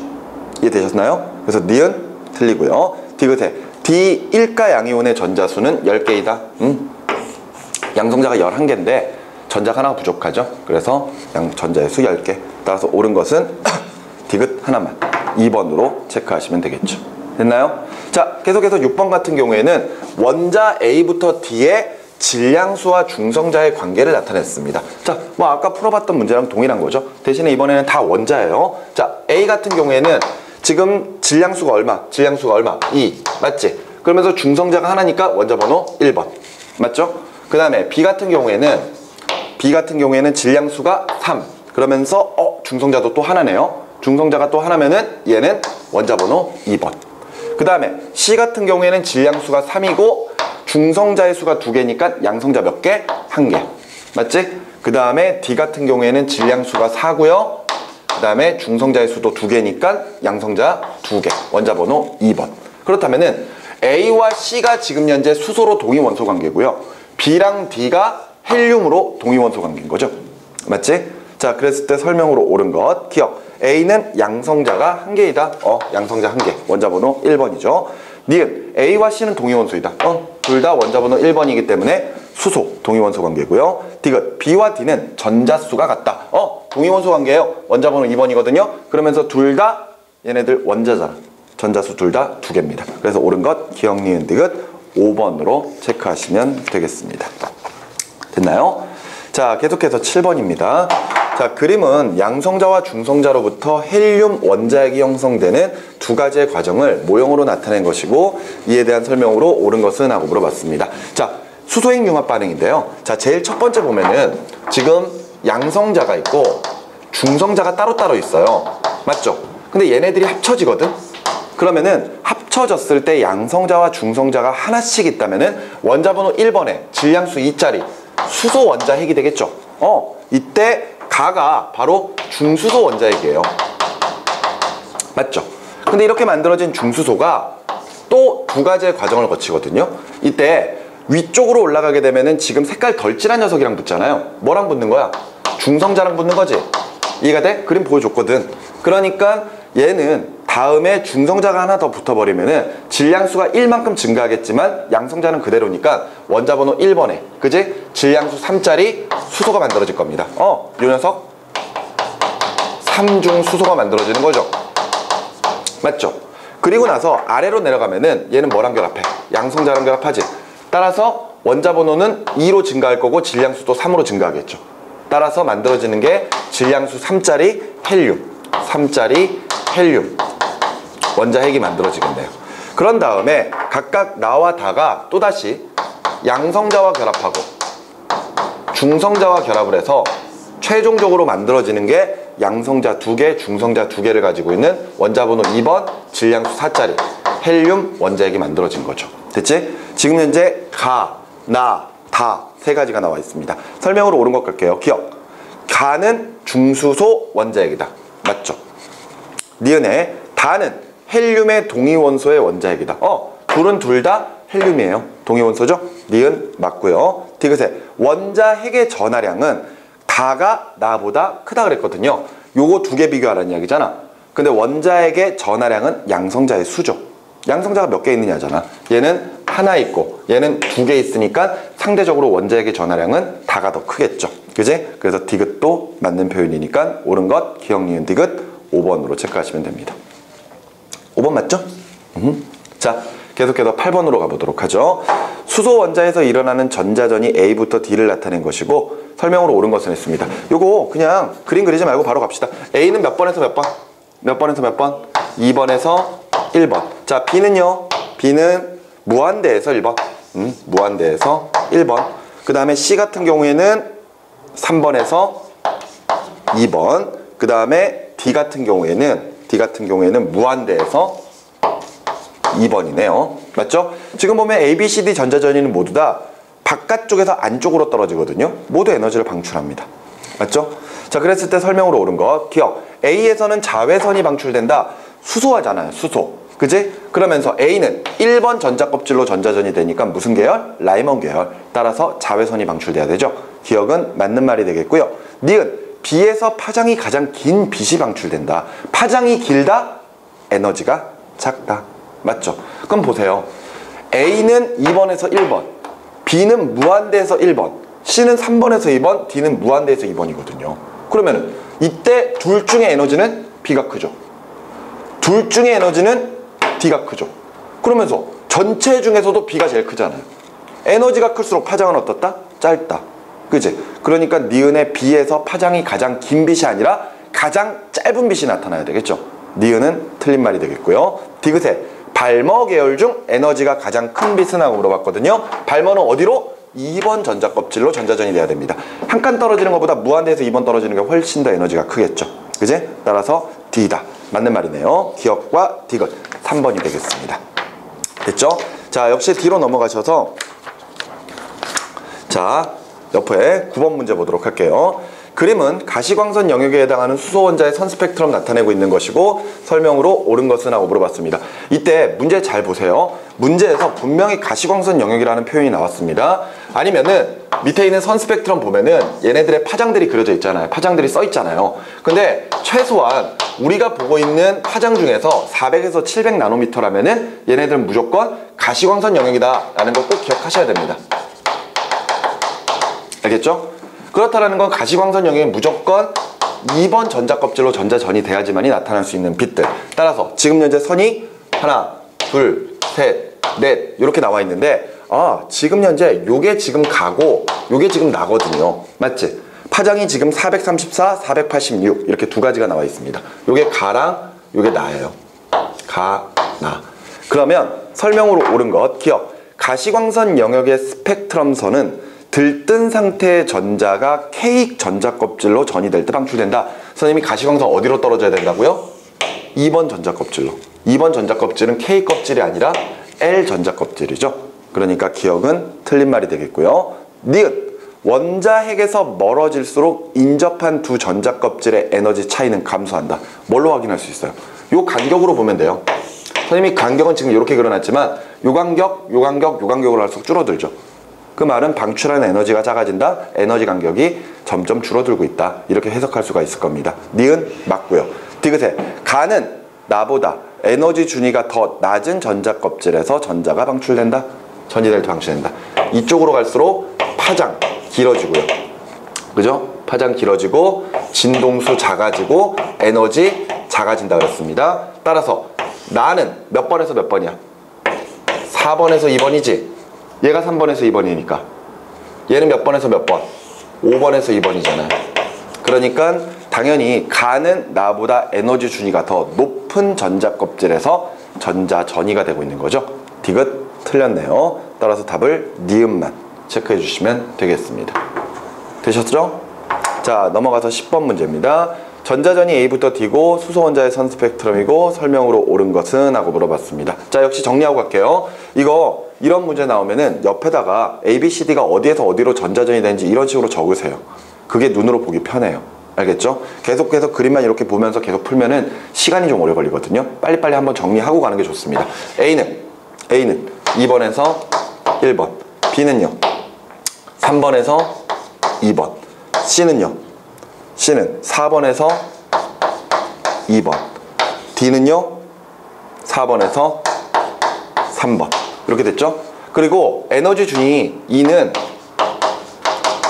이해되셨나요? 그래서 니은 틀리고요. 디귿에 D 일가양이온의 전자수는 10개이다. 양성자가 11개인데 전자가 하나가 부족하죠. 그래서 전자의 수 10개. 따라서 옳은 것은 디귿 하나만 2번으로 체크하시면 되겠죠. 됐나요? 자, 계속해서 6번 같은 경우에는 원자 A부터 D의 질량수와 중성자의 관계를 나타냈습니다. 자, 뭐 아까 풀어봤던 문제랑 동일한 거죠. 대신에 이번에는 다 원자예요. 자, A 같은 경우에는 지금 질량수가 얼마? 질량수가 얼마? 2. 맞지? 그러면서 중성자가 하나니까 원자 번호 1번. 맞죠? 그 다음에 B 같은 경우에는 질량수가 3. 그러면서 중성자도 또 하나네요. 중성자가 또 하나면은 얘는 원자 번호 2번. 그 다음에 C 같은 경우에는 질량수가 3이고 중성자의 수가 2개니까 양성자 몇 개? 1개. 맞지? 그 다음에 D 같은 경우에는 질량수가 4고요. 그 다음에 중성자의 수도 2개니까 양성자 2개. 원자 번호 2번. 그렇다면은 A와 C가 지금 현재 수소로 동위원소 관계고요. B랑 D가 헬륨으로 동위원소 관계인 거죠. 맞지? 자, 그랬을 때 설명으로 옳은 것. 기억. A는 양성자가 1개이다. 양성자 1개. 원자 번호 1번이죠. 니은 A와 C는 동위원소이다. 둘 다 원자 번호 1번이기 때문에 수소, 동위원소 관계고요. 디귿, B와 D는 전자수가 같다. 동위원소 관계예요. 원자번호 2번이거든요. 그러면서 둘 다 얘네들 원자잖아. 전자수 둘 다 2개입니다. 그래서 옳은 것 기억, 니은, 디귿 5번으로 체크하시면 되겠습니다. 됐나요? 자, 계속해서 7번입니다. 자, 그림은 양성자와 중성자로부터 헬륨 원자핵이 형성되는 두 가지의 과정을 모형으로 나타낸 것이고, 이에 대한 설명으로 옳은 것은 하고 물어봤습니다. 자, 수소핵 융합 반응인데요. 자, 제일 첫 번째 보면은 지금 양성자가 있고 중성자가 따로따로 있어요. 맞죠? 근데 얘네들이 합쳐지거든? 그러면은 합쳐졌을 때 양성자와 중성자가 하나씩 있다면은 원자번호 1번에 질량수 2짜리 수소 원자핵이 되겠죠? 이때 가가 바로 중수소 원자핵이에요. 맞죠? 근데 이렇게 만들어진 중수소가 또 두 가지의 과정을 거치거든요. 이때 위쪽으로 올라가게 되면은 지금 색깔 덜 진한 녀석이랑 붙잖아요. 뭐랑 붙는 거야? 중성자랑 붙는 거지. 이해가 돼? 그림 보여줬거든. 그러니까 얘는 다음에 중성자가 하나 더 붙어버리면은 질량수가 1만큼 증가하겠지만 양성자는 그대로니까 원자번호 1번에, 그지? 질량수 3짜리 수소가 만들어질 겁니다. 요 녀석 3중 수소가 만들어지는 거죠. 맞죠? 그리고 나서 아래로 내려가면은 얘는 뭐랑 결합해? 양성자랑 결합하지. 따라서 원자번호는 2로 증가할 거고 질량수도 3으로 증가하겠죠. 따라서 만들어지는 게 질량수 3짜리 헬륨, 3짜리 헬륨 원자핵이 만들어지겠네요. 그런 다음에 각각 나와 다가 또다시 양성자와 결합하고 중성자와 결합을 해서 최종적으로 만들어지는 게 양성자 2개, 중성자 2개를 가지고 있는 원자번호 2번 질량수 4짜리 헬륨 원자핵이 만들어진 거죠. 됐지? 지금 현재 가, 나, 다 세 가지가 나와 있습니다. 설명으로 옳은 것 갈게요. 기억. 가는 중수소 원자핵이다. 맞죠? 니은에 다는 헬륨의 동위원소의 원자핵이다. 둘은 둘 다 헬륨이에요. 동위원소죠? 니은 맞고요. 디귿에 원자핵의 전하량은 다가 나보다 크다 그랬거든요. 요거 2개 비교하라는 이야기잖아. 근데 원자핵의 전하량은 양성자의 수죠. 양성자가 몇 개 있느냐잖아. 얘는 하나 있고 얘는 2개 있으니까 상대적으로 원자핵의 전하량은 다가 더 크겠죠. 그지? 그래서 디귿도 맞는 표현이니까 옳은 것 기억, 니은, 디귿 5번으로 체크하시면 됩니다. 5번 맞죠? 자, 계속해서 8번으로 가보도록 하죠. 수소 원자에서 일어나는 전자전이 A부터 D를 나타낸 것이고 설명으로 옳은 것은 했습니다. 요거 그냥 그림 그리지 말고 바로 갑시다. A는 몇 번에서 몇 번? 몇 번에서 몇 번? 2번에서 1번. 자, B는요? B는 무한대에서 1번. 무한대에서 1번. 그 다음에 C 같은 경우에는 3번에서 2번. 그 다음에 D 같은 경우에는 무한대에서 2번이네요. 맞죠? 지금 보면 A, B, C, D 전자전이는 모두 다 바깥쪽에서 안쪽으로 떨어지거든요. 모두 에너지를 방출합니다. 맞죠? 자, 그랬을 때 설명으로 옳은 것 기억. A에서는 자외선이 방출된다. 수소하잖아요. 수소. 그지? 그러면서 A는 1번 전자껍질로 전자전이 되니까 무슨 계열? 라이먼 계열. 따라서 자외선이 방출돼야 되죠. 기억은 맞는 말이 되겠고요. 니은 B에서 파장이 가장 긴 빛이 방출된다. 파장이 길다? 에너지가 작다. 맞죠? 그럼 보세요. A는 2번에서 1번, B는 무한대에서 1번, C는 3번에서 2번, D는 무한대에서 2번이거든요. 그러면은 이때 둘 중에 에너지는 B가 크죠. 둘 중에 에너지는 D가 크죠. 그러면서 전체 중에서도 B가 제일 크잖아요. 에너지가 클수록 파장은 어떻다? 짧다. 그치? 그러니까 니은의 B에서 파장이 가장 긴 빛이 아니라 가장 짧은 빛이 나타나야 되겠죠. 니은은 틀린 말이 되겠고요. 디귿에 발머 계열 중 에너지가 가장 큰 빛은 하고 물어봤거든요. 발머는 어디로? 2번 전자껍질로 전자전이 돼야 됩니다. 한 칸 떨어지는 것보다 무한대에서 2번 떨어지는 게 훨씬 더 에너지가 크겠죠. 그지? 따라서 D다. 맞는 말이네요. 기억과 디귿 3번이 되겠습니다. 됐죠? 자, 역시 D로 넘어가셔서 자, 옆에 9번 문제 보도록 할게요. 그림은 가시광선 영역에 해당하는 수소 원자의 선 스펙트럼 나타내고 있는 것이고 설명으로 옳은 것은 하고 물어봤습니다. 이때 문제 잘 보세요. 문제에서 분명히 가시광선 영역이라는 표현이 나왔습니다. 아니면은 밑에 있는 선 스펙트럼 보면은 얘네들의 파장들이 그려져 있잖아요. 파장들이 써 있잖아요. 근데 최소한 우리가 보고 있는 파장 중에서 400에서 700 나노미터라면은 얘네들은 무조건 가시광선 영역이다 라는 거 꼭 기억하셔야 됩니다. 알겠죠? 그렇다라는 건 가시광선 영역에 무조건 2번 전자껍질로 전자전이 돼야지만이 나타날 수 있는 빛들. 따라서 지금 현재 선이 하나, 둘, 셋, 넷 이렇게 나와 있는데 지금 현재 요게 지금 가고 요게 지금 나거든요. 맞지? 파장이 지금 434, 486 이렇게 두 가지가 나와 있습니다. 요게 가랑 요게 나예요. 가, 나. 그러면 설명으로 옳은 것 기억. 가시광선 영역의 스펙트럼선은 들뜬 상태의 전자가 K 전자껍질로 전이 될 때 방출된다. 선생님이 가시광선 어디로 떨어져야 된다고요? 2번 전자껍질로. 2번 전자껍질은 K 껍질이 아니라 L 전자껍질이죠. 그러니까 기억은 틀린 말이 되겠고요. 니은 원자핵에서 멀어질수록 인접한 두 전자껍질의 에너지 차이는 감소한다. 뭘로 확인할 수 있어요? 요 간격으로 보면 돼요. 선생님이 간격은 지금 이렇게 그려놨지만 요 간격, 요 간격, 요 간격으로 할수록 줄어들죠. 그 말은 방출하는 에너지가 작아진다. 에너지 간격이 점점 줄어들고 있다. 이렇게 해석할 수가 있을 겁니다. 니은 맞고요. 디귿에 가는 나보다 에너지 준위가 더 낮은 전자껍질에서 전자가 방출된다. 전이 될 때 방출된다. 이쪽으로 갈수록 파장 길어지고요. 그죠? 파장 길어지고 진동수 작아지고 에너지 작아진다 그랬습니다. 따라서 나는 몇 번에서 몇 번이야? 4번에서 2번이지? 얘가 3번에서 2번이니까 얘는 몇 번에서 몇 번? 5번에서 2번이잖아요. 그러니까 당연히 가는 나보다 에너지 준위가 더 높은 전자껍질에서 전자전이가 되고 있는 거죠. 디귿 틀렸네요. 따라서 답을 니은만 체크해 주시면 되겠습니다. 되셨죠? 자, 넘어가서 10번 문제입니다. 전자전이 A부터 D고 수소원자의 선 스펙트럼이고 설명으로 옳은 것은? 하고 물어봤습니다. 자, 역시 정리하고 갈게요. 이런 문제 나오면은 옆에다가 A, B, C, D가 어디에서 어디로 전자전이 되는지 이런 식으로 적으세요. 그게 눈으로 보기 편해요. 알겠죠? 계속해서 그림만 이렇게 보면서 계속 풀면은 시간이 좀 오래 걸리거든요. 빨리빨리 한번 정리하고 가는 게 좋습니다. A는 2번에서 1번, B는요 3번에서 2번, C는요 4번에서 2번, D는요 4번에서 3번. 이렇게 됐죠? 그리고 에너지 준위 E는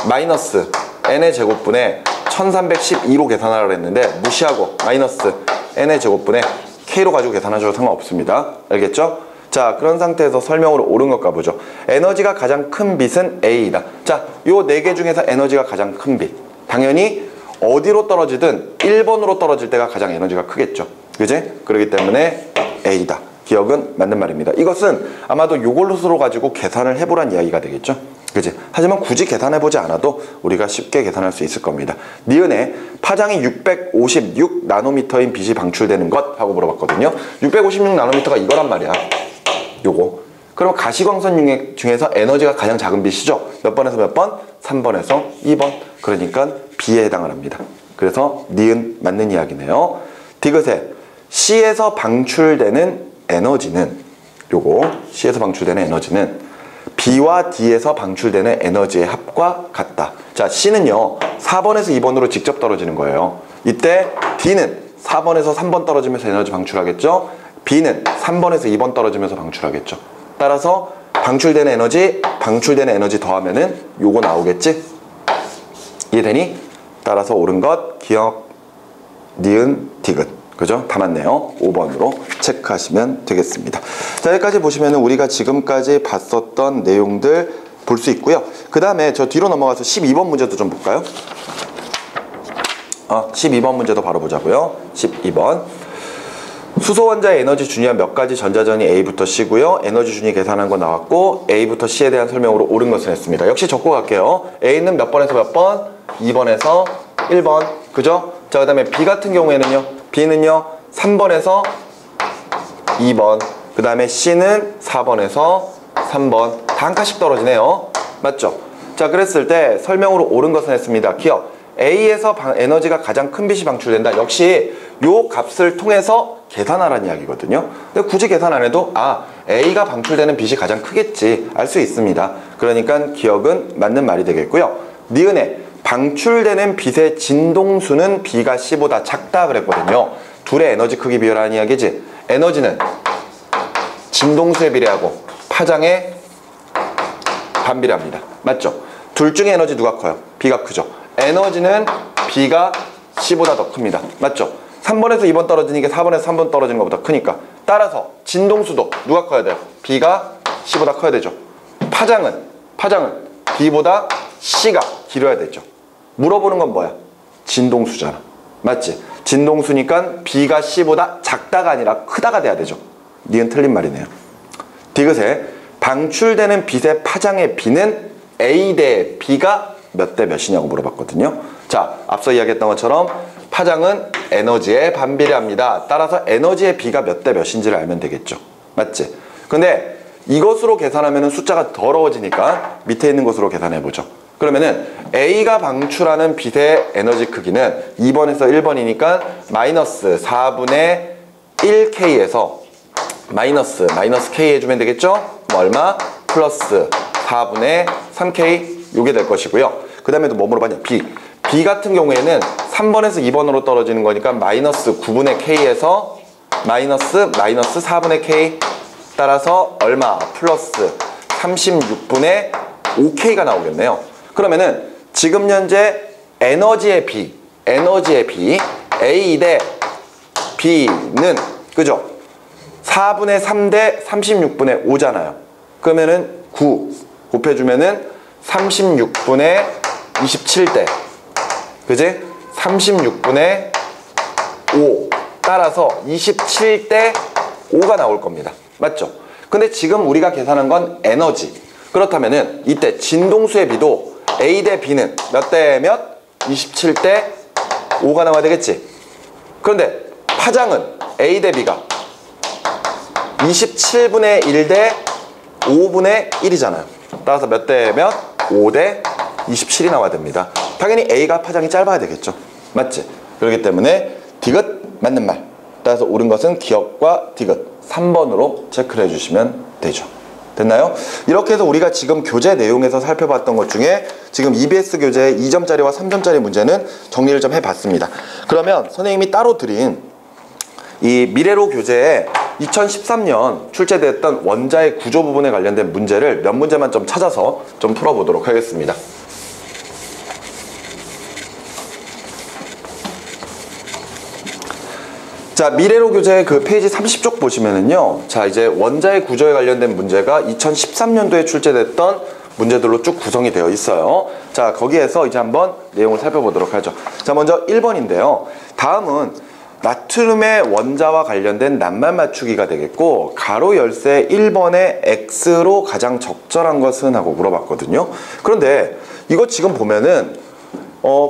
마이너스 N의 제곱분에 1312로 계산하라고 했는데 무시하고 마이너스 N의 제곱분에 K로 가지고 계산하셔도 상관없습니다. 알겠죠? 자, 그런 상태에서 설명으로 옳은 것 가보죠. 에너지가 가장 큰 빛은 A이다. 자, 요 4개 중에서 에너지가 가장 큰 빛. 당연히 어디로 떨어지든 1번으로 떨어질 때가 가장 에너지가 크겠죠. 그지? 그렇기 때문에 A다. 기억은 맞는 말입니다. 이것은 아마도 요걸로 가지고 계산을 해보란 이야기가 되겠죠. 그지? 하지만 굳이 계산해보지 않아도 우리가 쉽게 계산할 수 있을 겁니다. 니은에 파장이 656 나노미터인 빛이 방출되는 것 하고 물어봤거든요. 656 나노미터가 이거란 말이야. 요거. 그럼 가시광선 용액 중에서 에너지가 가장 작은 빛이죠. 몇 번에서 몇 번? 3번에서 2번. 그러니까 B에 해당을 합니다. 그래서 니은 맞는 이야기네요. 디귿에 C에서 방출되는 에너지는 요거 C에서 방출되는 에너지는 B와 D에서 방출되는 에너지의 합과 같다. 자, C는요 4번에서 2번으로 직접 떨어지는 거예요. 이때 D는 4번에서 3번 떨어지면서 에너지 방출하겠죠. B는 3번에서 2번 떨어지면서 방출하겠죠. 따라서 방출되는 에너지 더하면은 요거 나오겠지? 이해되니? 따라서 옳은 것 기억 니은 디귿. 그죠? 다 맞네요. 5번으로 체크하시면 되겠습니다. 자, 여기까지 보시면은 우리가 지금까지 봤었던 내용들 볼 수 있고요. 그 다음에 저 뒤로 넘어가서 12번 문제도 좀 볼까요? 12번 문제도 바로 보자고요. 12번. 수소원자의 에너지 준위와 몇 가지 전자전이 A부터 C고요. 에너지 준위 계산한 거 나왔고 A부터 C에 대한 설명으로 옳은 것을 했습니다. 역시 적고 갈게요. A는 몇 번에서 몇 번? 2번에서 1번. 그죠? 자, 그 다음에 B 같은 경우에는요. B는요 3번에서 2번. 그 다음에 C는 4번에서 3번. 다 한 칸씩 떨어지네요. 맞죠? 자, 그랬을 때 설명으로 옳은 것은 했습니다. 기억. A에서 에너지가 가장 큰 빛이 방출된다. 역시 요 값을 통해서 계산하라는 이야기거든요. 근데 굳이 계산 안 해도 A가 방출되는 빛이 가장 크겠지 알 수 있습니다. 그러니까 기억은 맞는 말이 되겠고요. 니은에 방출되는 빛의 진동수는 B가 C보다 작다 그랬거든요. 둘의 에너지 크기 비율하는 이야기지. 에너지는 진동수에 비례하고 파장에 반비례합니다. 맞죠? 둘 중에 에너지 누가 커요? B가 크죠. 에너지는 B가 C보다 더 큽니다. 맞죠? 3번에서 2번 떨어지니까 4번에서 3번 떨어지는 것보다 크니까. 따라서 진동수도 누가 커야 돼요? B가 C보다 커야 되죠. 파장은 B보다 C가 길어야 되죠. 물어보는 건 뭐야? 진동수잖아. 맞지? 진동수니까 B가 C보다 작다가 아니라 크다가 돼야 되죠. 니은 틀린 말이네요. 디귿에 방출되는 빛의 파장의 B는 A 대 B가 몇 대 몇이냐고 물어봤거든요. 자, 앞서 이야기했던 것처럼 파장은 에너지에 반비례합니다. 따라서 에너지의 B가 몇 대 몇인지를 알면 되겠죠. 맞지? 근데 이것으로 계산하면 숫자가 더러워지니까 밑에 있는 것으로 계산해보죠. 그러면은 A가 방출하는 빛의 에너지 크기는 2번에서 1번이니까 마이너스 4분의 1K에서 마이너스 K 해주면 되겠죠? 뭐 얼마? 플러스 4분의 3K 요게 될 것이고요. 그 다음에 또 뭐 물어봤냐? B 같은 경우에는 3번에서 2번으로 떨어지는 거니까 마이너스 9분의 K에서 마이너스 4분의 K 따라서 얼마? 플러스 36분의 5K가 나오겠네요. 그러면은 지금 현재 에너지의 B A 대 B는 그죠? 4분의 3 대 36분의 5잖아요. 그러면은 9 곱해주면은 36분의 27대 그지? 36분의 5 따라서 27대 5가 나올 겁니다. 맞죠? 근데 지금 우리가 계산한 건 에너지. 그렇다면은 이때 진동수의 B도 A 대 B는 몇 대 몇? 27대 5가 나와야 되겠지? 그런데 파장은 A 대 B가 27분의 1 대 5분의 1이잖아요. 따라서 몇 대 몇? 5 대 27이 나와야 됩니다. 당연히 A가 파장이 짧아야 되겠죠. 맞지? 그렇기 때문에 디귿 맞는 말. 따라서 옳은 것은 기억과 디귿 3번으로 체크를 해주시면 되죠. 됐나요? 이렇게 해서 우리가 지금 교재 내용에서 살펴봤던 것 중에 지금 EBS 교재의 2점짜리와 3점짜리 문제는 정리를 좀 해봤습니다. 그러면 선생님이 따로 드린 이 미래로 교재에 2013년 출제됐던 원자의 구조 부분에 관련된 문제를 몇 문제만 좀 찾아서 좀 풀어보도록 하겠습니다. 자, 미래로 교재 그 페이지 30쪽 보시면은요. 자, 이제 원자의 구조에 관련된 문제가 2013년도에 출제됐던 문제들로 쭉 구성이 되어 있어요. 자, 거기에서 이제 한번 내용을 살펴보도록 하죠. 자, 먼저 1번인데요. 다음은 나트륨의 원자와 관련된 낱말 맞추기가 되겠고 가로 열쇠 1번의 X로 가장 적절한 것은? 하고 물어봤거든요. 그런데 이거 지금 보면은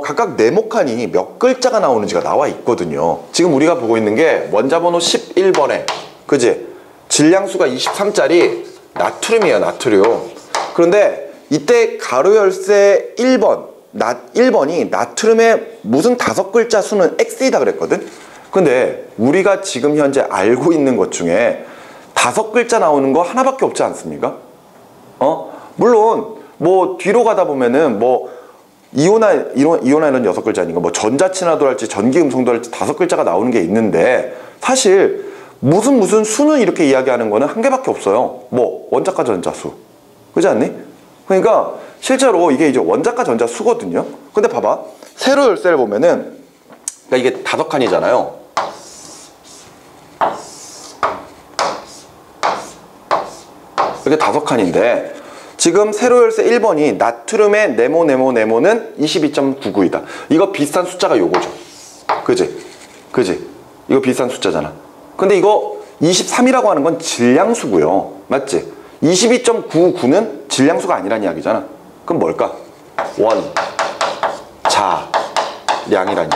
각각 네모칸이 몇 글자가 나오는지가 나와 있거든요. 지금 우리가 보고 있는 게 원자번호 11번에 그지? 질량수가 23짜리 나트륨이에요. 나트륨. 그런데 이때 가로 열쇠 1번이 나트륨의 무슨 5글자 수는 X이다 그랬거든. 근데 우리가 지금 현재 알고 있는 것 중에 5글자 나오는 거 하나밖에 없지 않습니까? 물론 뭐 뒤로 가다 보면은 뭐 이온화 이런 6글자니까 뭐 전자친화도 할지 전기음성도 할지 5글자가 나오는 게 있는데 사실 무슨 수는 이렇게 이야기하는 거는 한 개밖에 없어요. 뭐 원자과 전자수. 그렇지 않니? 그러니까 실제로 이게 이제 원자과 전자수거든요. 근데 봐봐. 세로 열쇠를 보면은 그러니까 이게 5칸이잖아요. 이게 5칸인데 지금 세로 열쇠 1번이 나트륨의 네모는 22.99이다. 이거 비슷한 숫자가 요거죠. 그지? 이거 비슷한 숫자잖아. 근데 이거 23이라고 하는 건 질량수고요. 맞지? 22.99는 질량수가 아니란 이야기잖아. 그럼 뭘까? 원자량이라니.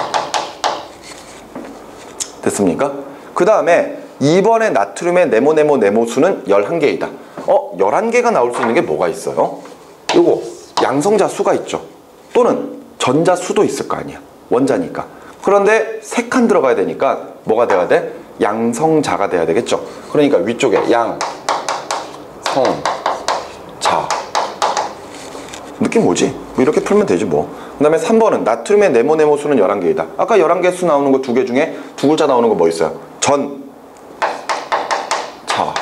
됐습니까? 그 다음에 2번의 나트륨의 네모수는 11개이다. 11개가 나올 수 있는 게 뭐가 있어요? 요거 양성자 수가 있죠. 또는 전자 수도 있을 거 아니야. 원자니까. 그런데 3칸 들어가야 되니까 뭐가 돼야 돼? 양성자가 돼야 되겠죠. 그러니까 위쪽에 양, 성, 자. 느낌 뭐지? 뭐 이렇게 풀면 되지 뭐. 그 다음에 3번은 나트륨의 네모수는 11개이다. 아까 11개 수 나오는 거 2개 중에 2글자 나오는 거 뭐 있어요? 전, 자.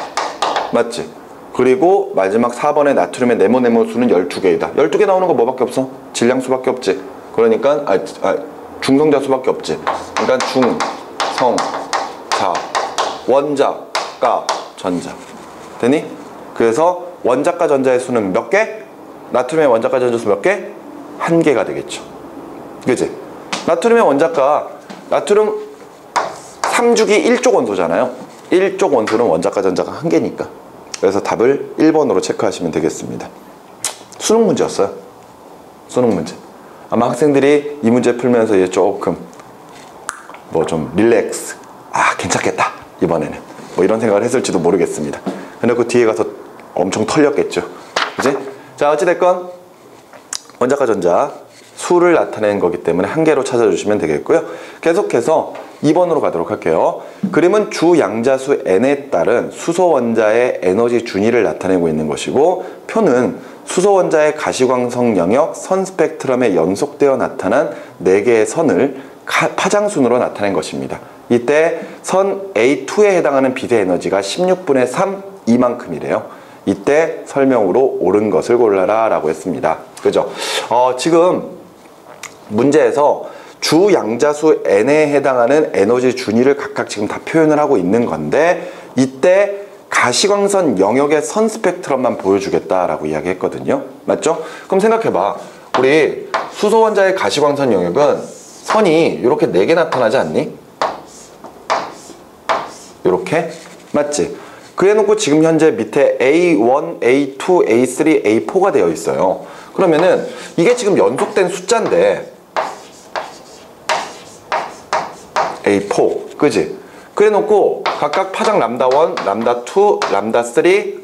맞지? 그리고 마지막 4번의 나트륨의 네모네모수는 12개이다. 12개 나오는 거 뭐밖에 없어? 질량수밖에 없지. 그러니까 중성자 수밖에 없지. 그러니까 중, 성, 자, 원자, 가, 전자. 되니? 그래서 원자가 전자의 수는 몇 개? 나트륨의 원자가 전자 수 몇 개? 1개가 되겠죠. 그지? 나트륨의 원자가 나트륨 3주기 1족 원소잖아요. 1족 원소는 원자가 전자가 1개니까. 그래서 답을 1번으로 체크하시면 되겠습니다. 수능 문제였어요. 수능 문제. 아마 학생들이 이 문제 풀면서 이제 조금 뭐 좀 릴렉스, 괜찮겠다 이번에는 뭐 이런 생각을 했을지도 모르겠습니다. 근데 그 뒤에 가서 엄청 털렸겠죠. 그지? 자, 어찌됐건 원자가 전자 수를 나타내는 거기 때문에 1개로 찾아주시면 되겠고요. 계속해서 2번으로 가도록 할게요. 그림은 주 양자수 n에 따른 수소 원자의 에너지 준위를 나타내고 있는 것이고, 표는 수소 원자의 가시광선 영역 선 스펙트럼에 연속되어 나타난 4개의 선을 파장순으로 나타낸 것입니다. 이때 선 A2에 해당하는 빛의 에너지가 16분의 3 이만큼이래요. 이때 설명으로 옳은 것을 골라라 라고 했습니다. 그죠? 지금 문제에서 주 양자수 n에 해당하는 에너지 준위를 각각 지금 다 표현을 하고 있는 건데, 이때 가시광선 영역의 선 스펙트럼만 보여주겠다라고 이야기했거든요. 맞죠? 그럼 생각해봐. 우리 수소 원자의 가시광선 영역은 선이 이렇게 4개 나타나지 않니? 이렇게? 맞지? 그래놓고 지금 현재 밑에 A1, A2, A3, A4가 되어 있어요. 그러면은 이게 지금 연속된 숫자인데 A4, 그지? 그래놓고 각각 파장 람다1, 람다2, 람다3,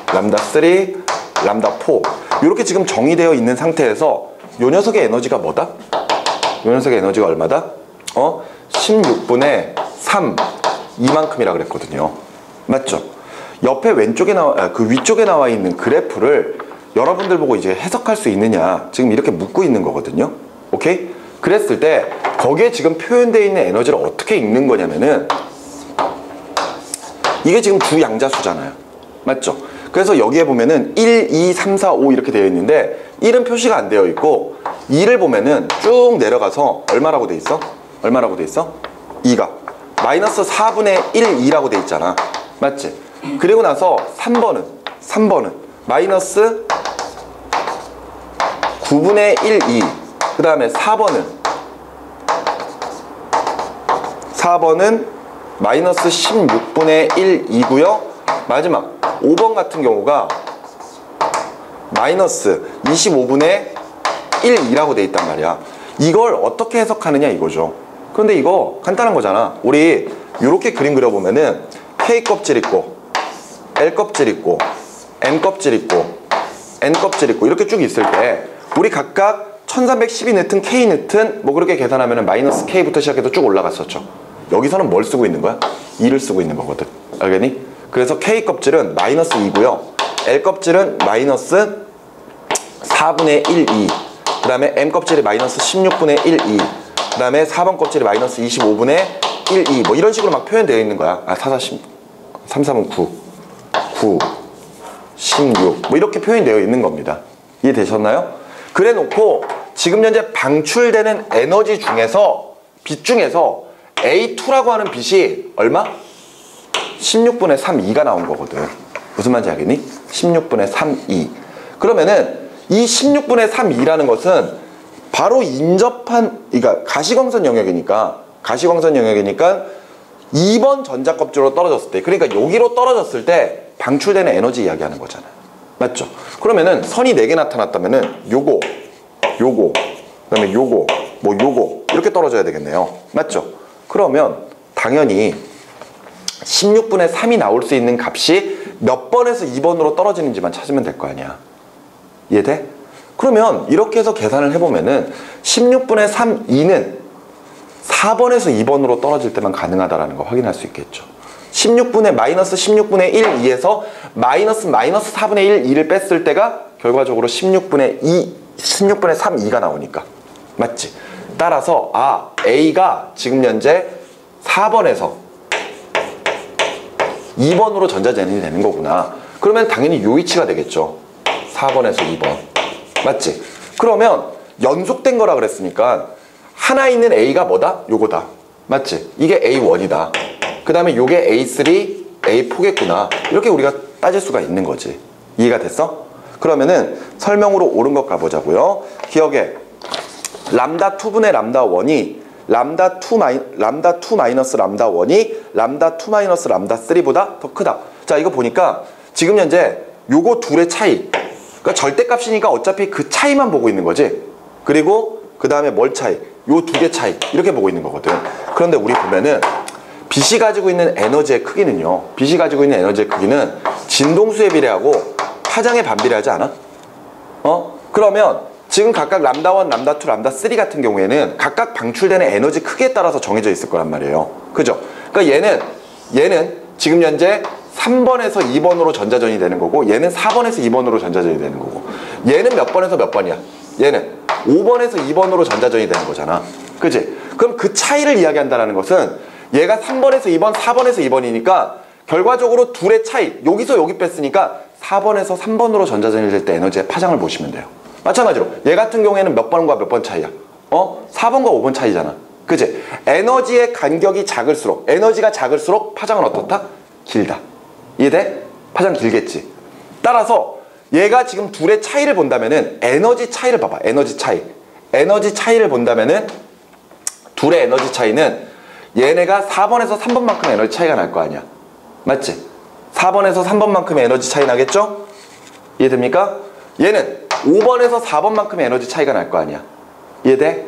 람다3, 람다4 이렇게 지금 정의되어 있는 상태에서 요 녀석의 에너지가 뭐다? 요 녀석의 에너지가 얼마다? 16분의 3 이만큼이라 그랬거든요. 맞죠? 옆에 왼쪽에 그 위쪽에 나와 있는 그래프를 여러분들 보고 이제 해석할 수 있느냐, 지금 이렇게 묻고 있는 거거든요. 오케이? 그랬을 때 거기에 지금 표현되어 있는 에너지를 어떻게 읽는 거냐면은, 이게 지금 주 양자수잖아요. 맞죠? 그래서 여기에 보면은 1, 2, 3, 4, 5 이렇게 되어 있는데 1은 표시가 안 되어 있고, 2를 보면은 쭉 내려가서 얼마라고 돼 있어? 얼마라고 돼 있어? 2가 마이너스 4분의 1, 2라고 돼 있잖아. 맞지? 그리고 나서 3번은 마이너스 9분의 1, 2. 그 다음에 4번은 마이너스 16분의 1, 2고요. 마지막 5번 같은 경우가 마이너스 25분의 1, 2라고 돼 있단 말이야. 이걸 어떻게 해석하느냐 이거죠. 그런데 이거 간단한 거잖아. 우리 이렇게 그림 그려보면은 K 껍질 있고 L 껍질 있고 N 껍질 있고 N 껍질 있고 이렇게 쭉 있을 때 우리 각각 1312N, KN 뭐 그렇게 계산하면은 마이너스 K부터 시작해서 쭉 올라갔었죠. 여기서는 뭘 쓰고 있는 거야? 2를 쓰고 있는 거거든. 알겠니? 그래서 K 껍질은 마이너스 2고요. L 껍질은 마이너스 4분의 1, 2. 그 다음에 M 껍질이 마이너스 16분의 1, 2. 그 다음에 4번 껍질이 마이너스 25분의 1, 2. 뭐 이런 식으로 막 표현되어 있는 거야. 4, 4, 10, 3, 3은 9, 9, 16. 뭐 이렇게 표현되어 있는 겁니다. 이해되셨나요? 그래 놓고 지금 현재 방출되는 에너지 중에서, 빛 중에서 A2라고 하는 빛이 얼마? 16분의 3, 2가 나온 거거든. 무슨 말인지 알겠니? 16분의 3, 2. 그러면은 이 16분의 3, 2라는 것은 바로 인접한, 그러니까 가시광선 영역이니까 2번 전자 껍질로 떨어졌을 때, 그러니까 여기로 떨어졌을 때 방출되는 에너지 이야기하는 거잖아. 맞죠? 그러면은 선이 4개 나타났다면은 요거, 그다음에 요거, 뭐 요거 이렇게 떨어져야 되겠네요. 맞죠? 그러면 당연히 16분의 3이 나올 수 있는 값이 몇 번에서 2번으로 떨어지는지만 찾으면 될 거 아니야. 이해돼? 그러면 이렇게 해서 계산을 해보면은 16분의 3, 2는 4번에서 2번으로 떨어질 때만 가능하다라는 거 확인할 수 있겠죠. 16분의 마이너스 16분의 1, 2에서 마이너스 4분의 1, 2를 뺐을 때가 결과적으로 16분의 3, 2가 나오니까. 맞지? 따라서 A가 지금 현재 4번에서 2번으로 전자전이 되는 거구나. 그러면 당연히 요 위치가 되겠죠. 4번에서 2번. 맞지? 그러면 연속된 거라 그랬으니까 하나 있는 A가 뭐다? 요거다. 맞지? 이게 A1이다. 그 다음에 요게 A3, A4겠구나. 이렇게 우리가 따질 수가 있는 거지. 이해가 됐어? 그러면은 설명으로 옳은 것 가보자고요. 기억해. 람다2분의 람다1이 람다2 마이너스 람다1이 람다2 마이너스 람다3보다 더 크다. 자, 이거 보니까 지금 현재 요거 둘의 차이, 그러니까 절대값이니까 어차피 그 차이만 보고 있는 거지. 그리고 그 다음에 뭘 차이? 요 두 개 차이 이렇게 보고 있는 거거든. 그런데 우리 보면은 빛이 가지고 있는 에너지의 크기는요, 빛이 가지고 있는 에너지의 크기는 진동수에 비례하고 파장에 반비례하지 않아? 그러면 지금 각각 람다1, 람다2, 람다3 같은 경우에는 각각 방출되는 에너지 크기에 따라서 정해져 있을 거란 말이에요. 그죠? 그러니까 얘는 지금 현재 3번에서 2번으로 전자전이 되는 거고, 얘는 4번에서 2번으로 전자전이 되는 거고, 얘는 몇 번에서 몇 번이야? 얘는 5번에서 2번으로 전자전이 되는 거잖아. 그지? 그럼 그 차이를 이야기한다는 것은 얘가 3번에서 2번, 4번에서 2번이니까 결과적으로 둘의 차이, 여기서 여기 뺐으니까 4번에서 3번으로 전자전이 될 때 에너지의 파장을 보시면 돼요. 마찬가지로 얘 같은 경우에는 몇 번과 몇 번 차이야? 4번과 5번 차이잖아. 그치? 에너지의 간격이 작을수록, 에너지가 작을수록 파장은 어떻다? 길다. 이해돼? 파장 길겠지. 따라서 얘가 지금 둘의 차이를 본다면은 에너지 차이를 봐봐. 에너지 차이. 에너지 차이를 본다면은 둘의 에너지 차이는 얘네가 4번에서 3번만큼 에너지 차이가 날 거 아니야. 맞지? 4번에서 3번만큼의 에너지 차이 나겠죠? 이해됩니까? 얘는 5번에서 4번만큼의 에너지 차이가 날 거 아니야. 이해돼?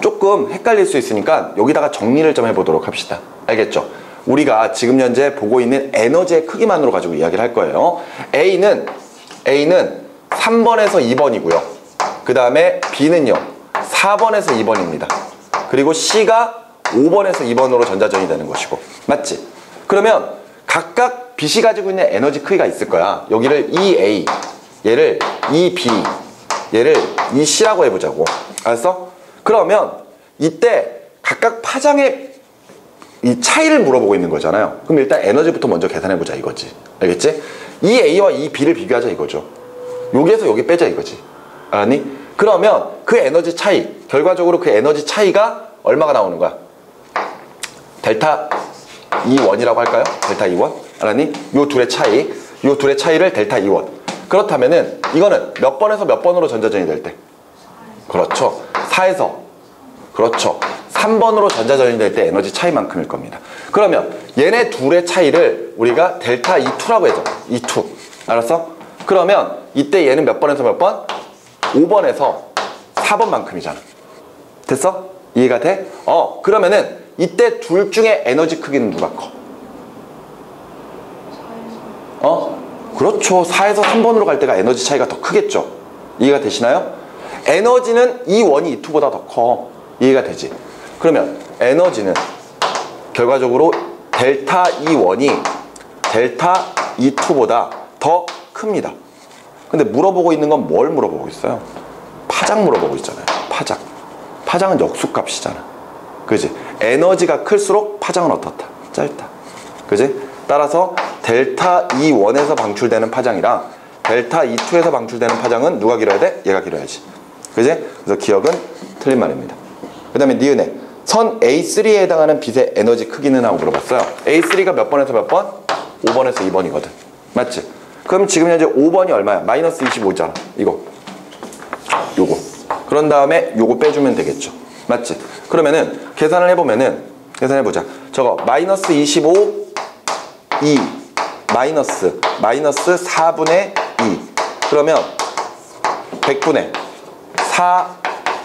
조금 헷갈릴 수 있으니까 여기다가 정리를 좀 해보도록 합시다. 알겠죠? 우리가 지금 현재 보고 있는 에너지의 크기만으로 가지고 이야기를 할 거예요. A는 3번에서 2번이고요. 그 다음에 B는요 4번에서 2번입니다. 그리고 C가 5번에서 2번으로 전자전이 되는 것이고. 맞지? 그러면 각각 빛이 가지고 있는 에너지 크기가 있을 거야. 여기를 EA, 얘를 EB, 얘를 EC라고 해보자고. 알았어? 그러면 이때 각각 파장의 이 차이를 물어보고 있는 거잖아요. 그럼 일단 에너지부터 먼저 계산해보자 이거지. 알겠지? 이 A와 이 B를 비교하자 이거죠. 여기에서 여기 빼자 이거지. 알았니? 그러면 그 에너지 차이, 결과적으로 그 에너지 차이가 얼마가 나오는 거야? 델타 E1이라고 할까요? 델타 E1? 알았니? 요 둘의 차이를 델타 E1. 그렇다면은 이거는 몇 번에서 몇 번으로 전자전이 될 때? 그렇죠. 4에서 그렇죠. 3번으로 전자전이 될 때 에너지 차이만큼일 겁니다. 그러면 얘네 둘의 차이를 우리가 델타 E2라고 해줘. E2. 알았어? 그러면 이때 얘는 몇 번에서 몇 번? 5번에서 4번만큼이잖아. 됐어? 이해가 돼? 그러면은 이때 둘 중에 에너지 크기는 누가 커? 그렇죠. 4에서 3번으로 갈 때가 에너지 차이가 더 크겠죠. 이해가 되시나요? 에너지는 E1이 E2보다 더 커. 이해가 되지? 그러면 에너지는 결과적으로 델타 E1이 델타 E2보다 더 큽니다. 근데 물어보고 있는 건 뭘 물어보고 있어요? 파장 물어보고 있잖아요. 파장. 파장은 역수값이잖아. 그지? 에너지가 클수록 파장은 어떻다? 짧다. 그지? 따라서 델타 E1에서 방출되는 파장이랑 델타 E2에서 방출되는 파장은 누가 길어야 돼? 얘가 길어야지. 그지? 그래서 기억은 틀린 말입니다. 그 다음에 니은에 선 A3에 해당하는 빛의 에너지 크기는 하고 물어봤어요. A3가 몇 번에서 몇 번? 5번에서 2번이거든. 맞지? 그럼 지금 현재 5번이 얼마야? 마이너스 25잖아. 이거. 요거. 그런 다음에 요거 빼주면 되겠죠. 맞지? 그러면은 계산을 해보면은, 계산해보자. 저거 마이너스 25 2 마이너스 4분의 2 그러면 100분의 4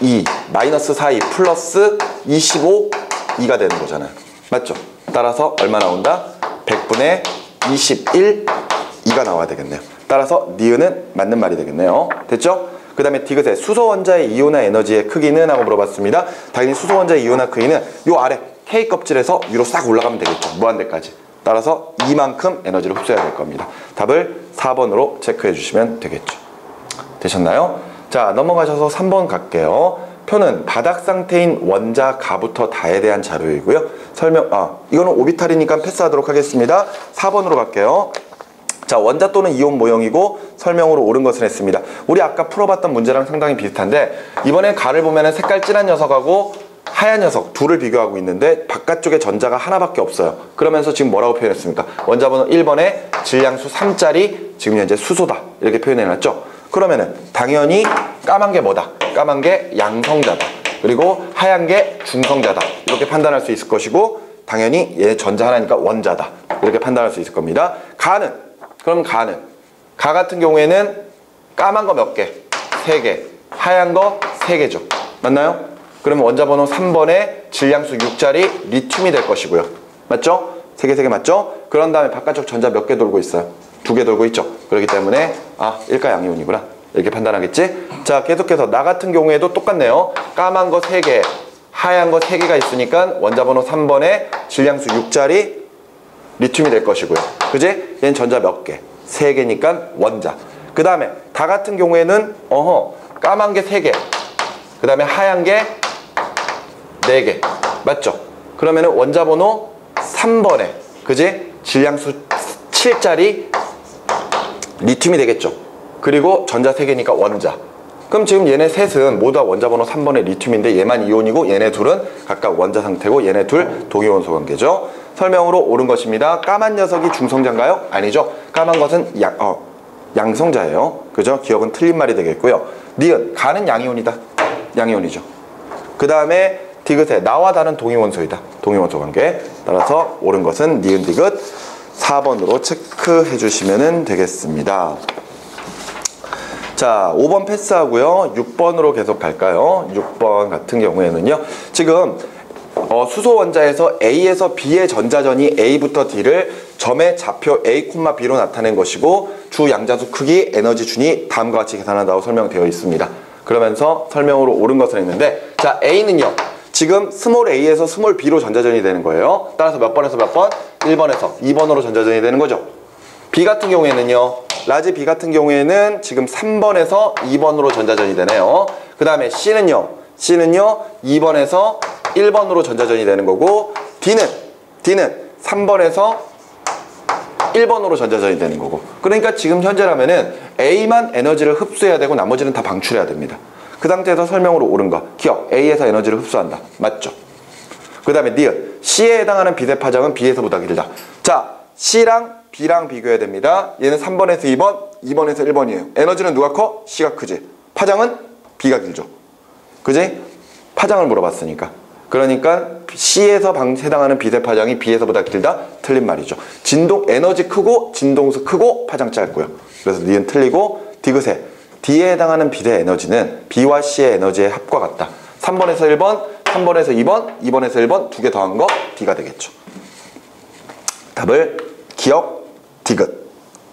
2 마이너스 4 2 플러스 25 2가 되는 거잖아요. 맞죠? 따라서 얼마 나온다? 100분의 21 2가 나와야 되겠네요. 따라서 니은은 맞는 말이 되겠네요. 됐죠? 그 다음에 디귿의 수소 원자의 이온화 에너지의 크기는? 하고 물어봤습니다. 당연히 수소 원자의 이온화 크기는 요 아래 K 껍질에서 위로 싹 올라가면 되겠죠. 무한대까지. 따라서 이만큼 에너지를 흡수해야 될 겁니다. 답을 4번으로 체크해 주시면 되겠죠. 되셨나요? 자, 넘어가셔서 3번 갈게요. 표는 바닥 상태인 원자 가부터 다에 대한 자료이고요. 이거는 오비탈이니까 패스하도록 하겠습니다. 4번으로 갈게요. 자, 원자 또는 이온 모형이고 설명으로 옳은 것을 했습니다. 우리 아까 풀어봤던 문제랑 상당히 비슷한데 이번엔 가를 보면은 색깔 진한 녀석하고 하얀 녀석 둘을 비교하고 있는데 바깥쪽에 전자가 하나밖에 없어요. 그러면서 지금 뭐라고 표현했습니까? 원자번호 1번에 질량수 3짜리 지금 현재 수소다 이렇게 표현해놨죠. 그러면은 당연히 까만 게 뭐다? 까만 게 양성자다. 그리고 하얀 게 중성자다. 이렇게 판단할 수 있을 것이고 당연히 얘 전자 하나니까 원자다. 이렇게 판단할 수 있을 겁니다. 그럼 가는 가 같은 경우에는 까만 거 몇 개? 3개. 하얀 거 3개죠. 맞나요? 그러면 원자번호 3번에 질량수 6짜리 리튬이 될 것이고요. 맞죠? 3개 맞죠? 그런 다음에 바깥쪽 전자 몇 개 돌고 있어요? 2개 돌고 있죠. 그렇기 때문에 일가 양이온이구나. 이렇게 판단하겠지? 자, 계속해서 나 같은 경우에도 똑같네요. 까만 거 3개, 하얀 거 3개가 있으니까 원자번호 3번에 질량수 6짜리 리튬이 될 것이고요. 그지? 얘는 전자 몇 개? 3개니까 원자. 그 다음에 다 같은 경우에는 까만 게 3개, 그 다음에 하얀 게 4개. 맞죠? 그러면은 원자번호 3번에 그지? 질량수 7짜리 리튬이 되겠죠. 그리고 전자 3개니까 원자. 그럼 지금 얘네 셋은 모두 원자번호 3번의 리튬인데 얘만 이온이고 얘네 둘은 각각 원자 상태고 얘네 둘 동위원소 관계죠. 설명으로 옳은 것입니다. 까만 녀석이 중성자인가요? 아니죠. 까만 것은 양성자예요. 그죠? 기억은 틀린 말이 되겠고요. 니은, 가는 양이온이다. 양이온이죠. 그 다음에 디귿에 나와 다른 동위원소이다. 동위원소 관계. 따라서 옳은 것은 니은 디귿 4번으로 체크해 주시면 되겠습니다. 자, 5번 패스하고요. 6번으로 계속 갈까요? 6번 같은 경우에는요. 지금 수소 원자에서 A에서 B의 전자전이 A부터 D를 점의 좌표 A, B로 나타낸 것이고 주 양자수 크기, 에너지 준이 다음과 같이 계산한다고 설명되어 있습니다. 그러면서 설명으로 옳은 것을 했는데 자, A는요. 지금 스몰 A에서 스몰 B로 전자전이 되는 거예요. 따라서 몇 번에서 몇 번? 1번에서 2번으로 전자전이 되는 거죠. B 같은 경우에는요. 라지 B 같은 경우에는 지금 3번에서 2번으로 전자전이 되네요. 그 다음에 C는요. 2번에서 1번으로 전자전이 되는 거고 D는 3번에서 1번으로 전자전이 되는 거고 그러니까 지금 현재라면은 A만 에너지를 흡수해야 되고 나머지는 다 방출해야 됩니다. 그 상태에서 설명으로 옳은 거 기억 A에서 에너지를 흡수한다. 맞죠? 그 다음에 니은 C에 해당하는 빛의 파장은 B에서보다 길다. 자, C랑 B랑 비교해야 됩니다. 얘는 3번에서 2번, 2번에서 1번이에요. 에너지는 누가 커? C가 크지. 파장은 B가 길죠. 그지? 파장을 물어봤으니까. 그러니까 C에서 해당하는 빛의 파장이 B에서보다 길다? 틀린 말이죠. 진동 에너지 크고 진동수 크고 파장 짧고요. 그래서 니은 틀리고 디귿에 D에 해당하는 빛의 에너지는 B와 C의 에너지의 합과 같다. 3번에서 1번, 3번에서 2번, 2번에서 1번 두 개 더한 거 D가 되겠죠. 답을 기억 디귿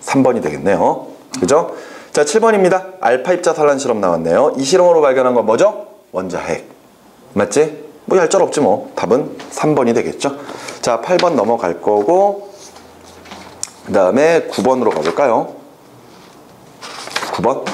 3번이 되겠네요. 그죠? 자, 7번입니다. 알파 입자 산란 실험 나왔네요. 이 실험으로 발견한 건 뭐죠? 원자핵. 맞지? 뭐 얄짤 없지 뭐. 답은 3번이 되겠죠. 자, 8번 넘어갈 거고 그 다음에 9번으로 가볼까요? 9번.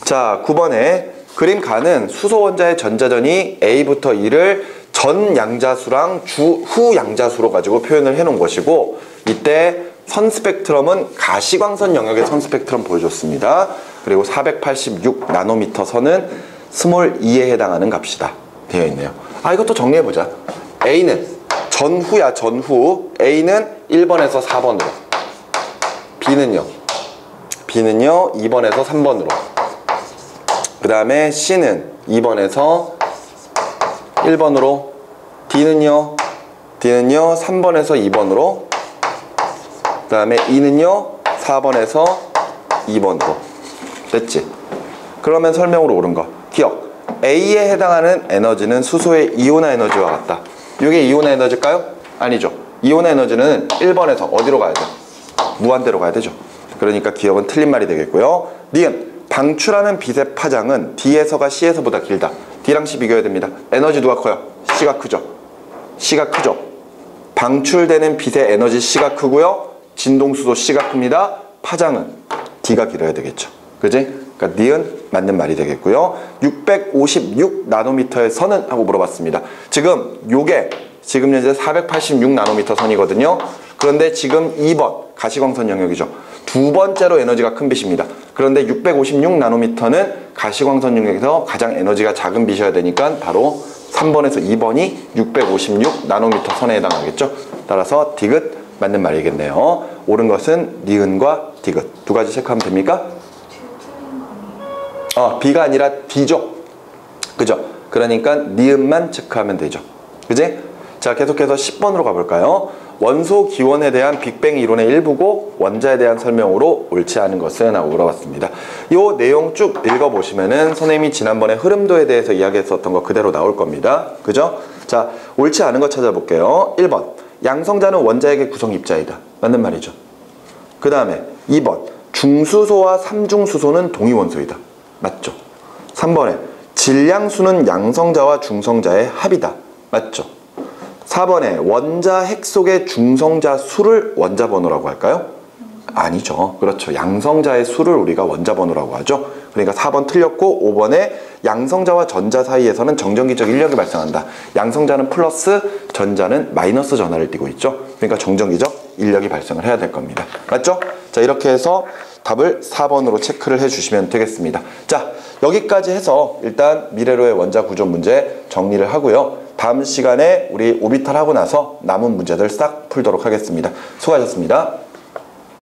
자, 9번에 그림 가는 수소 원자의 전자전이 A부터 E를 전 양자수랑 후 양자수로 가지고 표현을 해 놓은 것이고 이때 선 스펙트럼은 가시광선 영역의 선 스펙트럼 보여줬습니다. 그리고 486 나노미터 선은 스몰 E에 해당하는 값이다 되어 있네요. 이것도 정리해보자. A는 전후야 전후. A는 1번에서 4번으로 B는요 2번에서 3번으로 그 다음에 C는 2번에서 1번으로 D는요 3번에서 2번으로 그 다음에 E는요 4번에서 2번으로 됐지? 그러면 설명으로 옳은 거 기억 A에 해당하는 에너지는 수소의 이온화 에너지와 같다. 이게 이온화 에너지일까요? 아니죠. 이온화 에너지는 1번에서 어디로 가야 돼? 무한대로 가야 되죠. 그러니까 기억은 틀린 말이 되겠고요. 니은 방출하는 빛의 파장은 D에서가 C에서보다 길다. D랑 C 비교해야 됩니다. 에너지 누가 커요? C가 크죠. C가 크죠. 방출되는 빛의 에너지 C가 크고요. 진동수도 C가 큽니다. 파장은 D가 길어야 되겠죠. 그지? 그러니까 니은 맞는 말이 되겠고요. 656 나노미터의 선은? 하고 물어봤습니다. 지금 요게 지금 현재 486 나노미터 선이거든요. 그런데 지금 2번 가시광선 영역이죠. 두 번째로 에너지가 큰 빛입니다. 그런데 656 나노미터는 가시광선 영역에서 가장 에너지가 작은 빛이어야 되니까 바로 3번에서 2번이 656 나노미터 선에 해당하겠죠. 따라서 디귿 맞는 말이겠네요. 옳은 것은 니은과 디귿 두 가지 체크하면 됩니까? B가 아니라 D죠. 그죠? 그러니까 니은만 체크하면 되죠. 그지? 자, 계속해서 10번으로 가볼까요? 원소 기원에 대한 빅뱅 이론의 일부고 원자에 대한 설명으로 옳지 않은 것은? 하고 물어봤습니다. 이 내용 쭉 읽어보시면은 선생님이 지난번에 흐름도에 대해서 이야기했었던 거 그대로 나올 겁니다. 그죠? 자, 옳지 않은 거 찾아볼게요. 1번 양성자는 원자핵의 구성 입자이다. 맞는 말이죠. 그 다음에 2번 중수소와 삼중수소는 동위원소이다. 맞죠? 3번에 질량수는 양성자와 중성자의 합이다. 맞죠? 4번에 원자 핵 속의 중성자 수를 원자 번호라고 할까요? 아니죠. 그렇죠. 양성자의 수를 우리가 원자 번호라고 하죠. 그러니까 4번 틀렸고 5번에 양성자와 전자 사이에서는 정전기적 인력이 발생한다. 양성자는 플러스, 전자는 마이너스 전하를 띠고 있죠. 그러니까 정전기적 인력이 발생을 해야 될 겁니다. 맞죠? 자, 이렇게 해서 답을 4번으로 체크를 해주시면 되겠습니다. 자, 여기까지 해서 일단 미래로의 원자 구조 문제 정리를 하고요. 다음 시간에 우리 오비탈 하고 나서 남은 문제들 싹 풀도록 하겠습니다. 수고하셨습니다.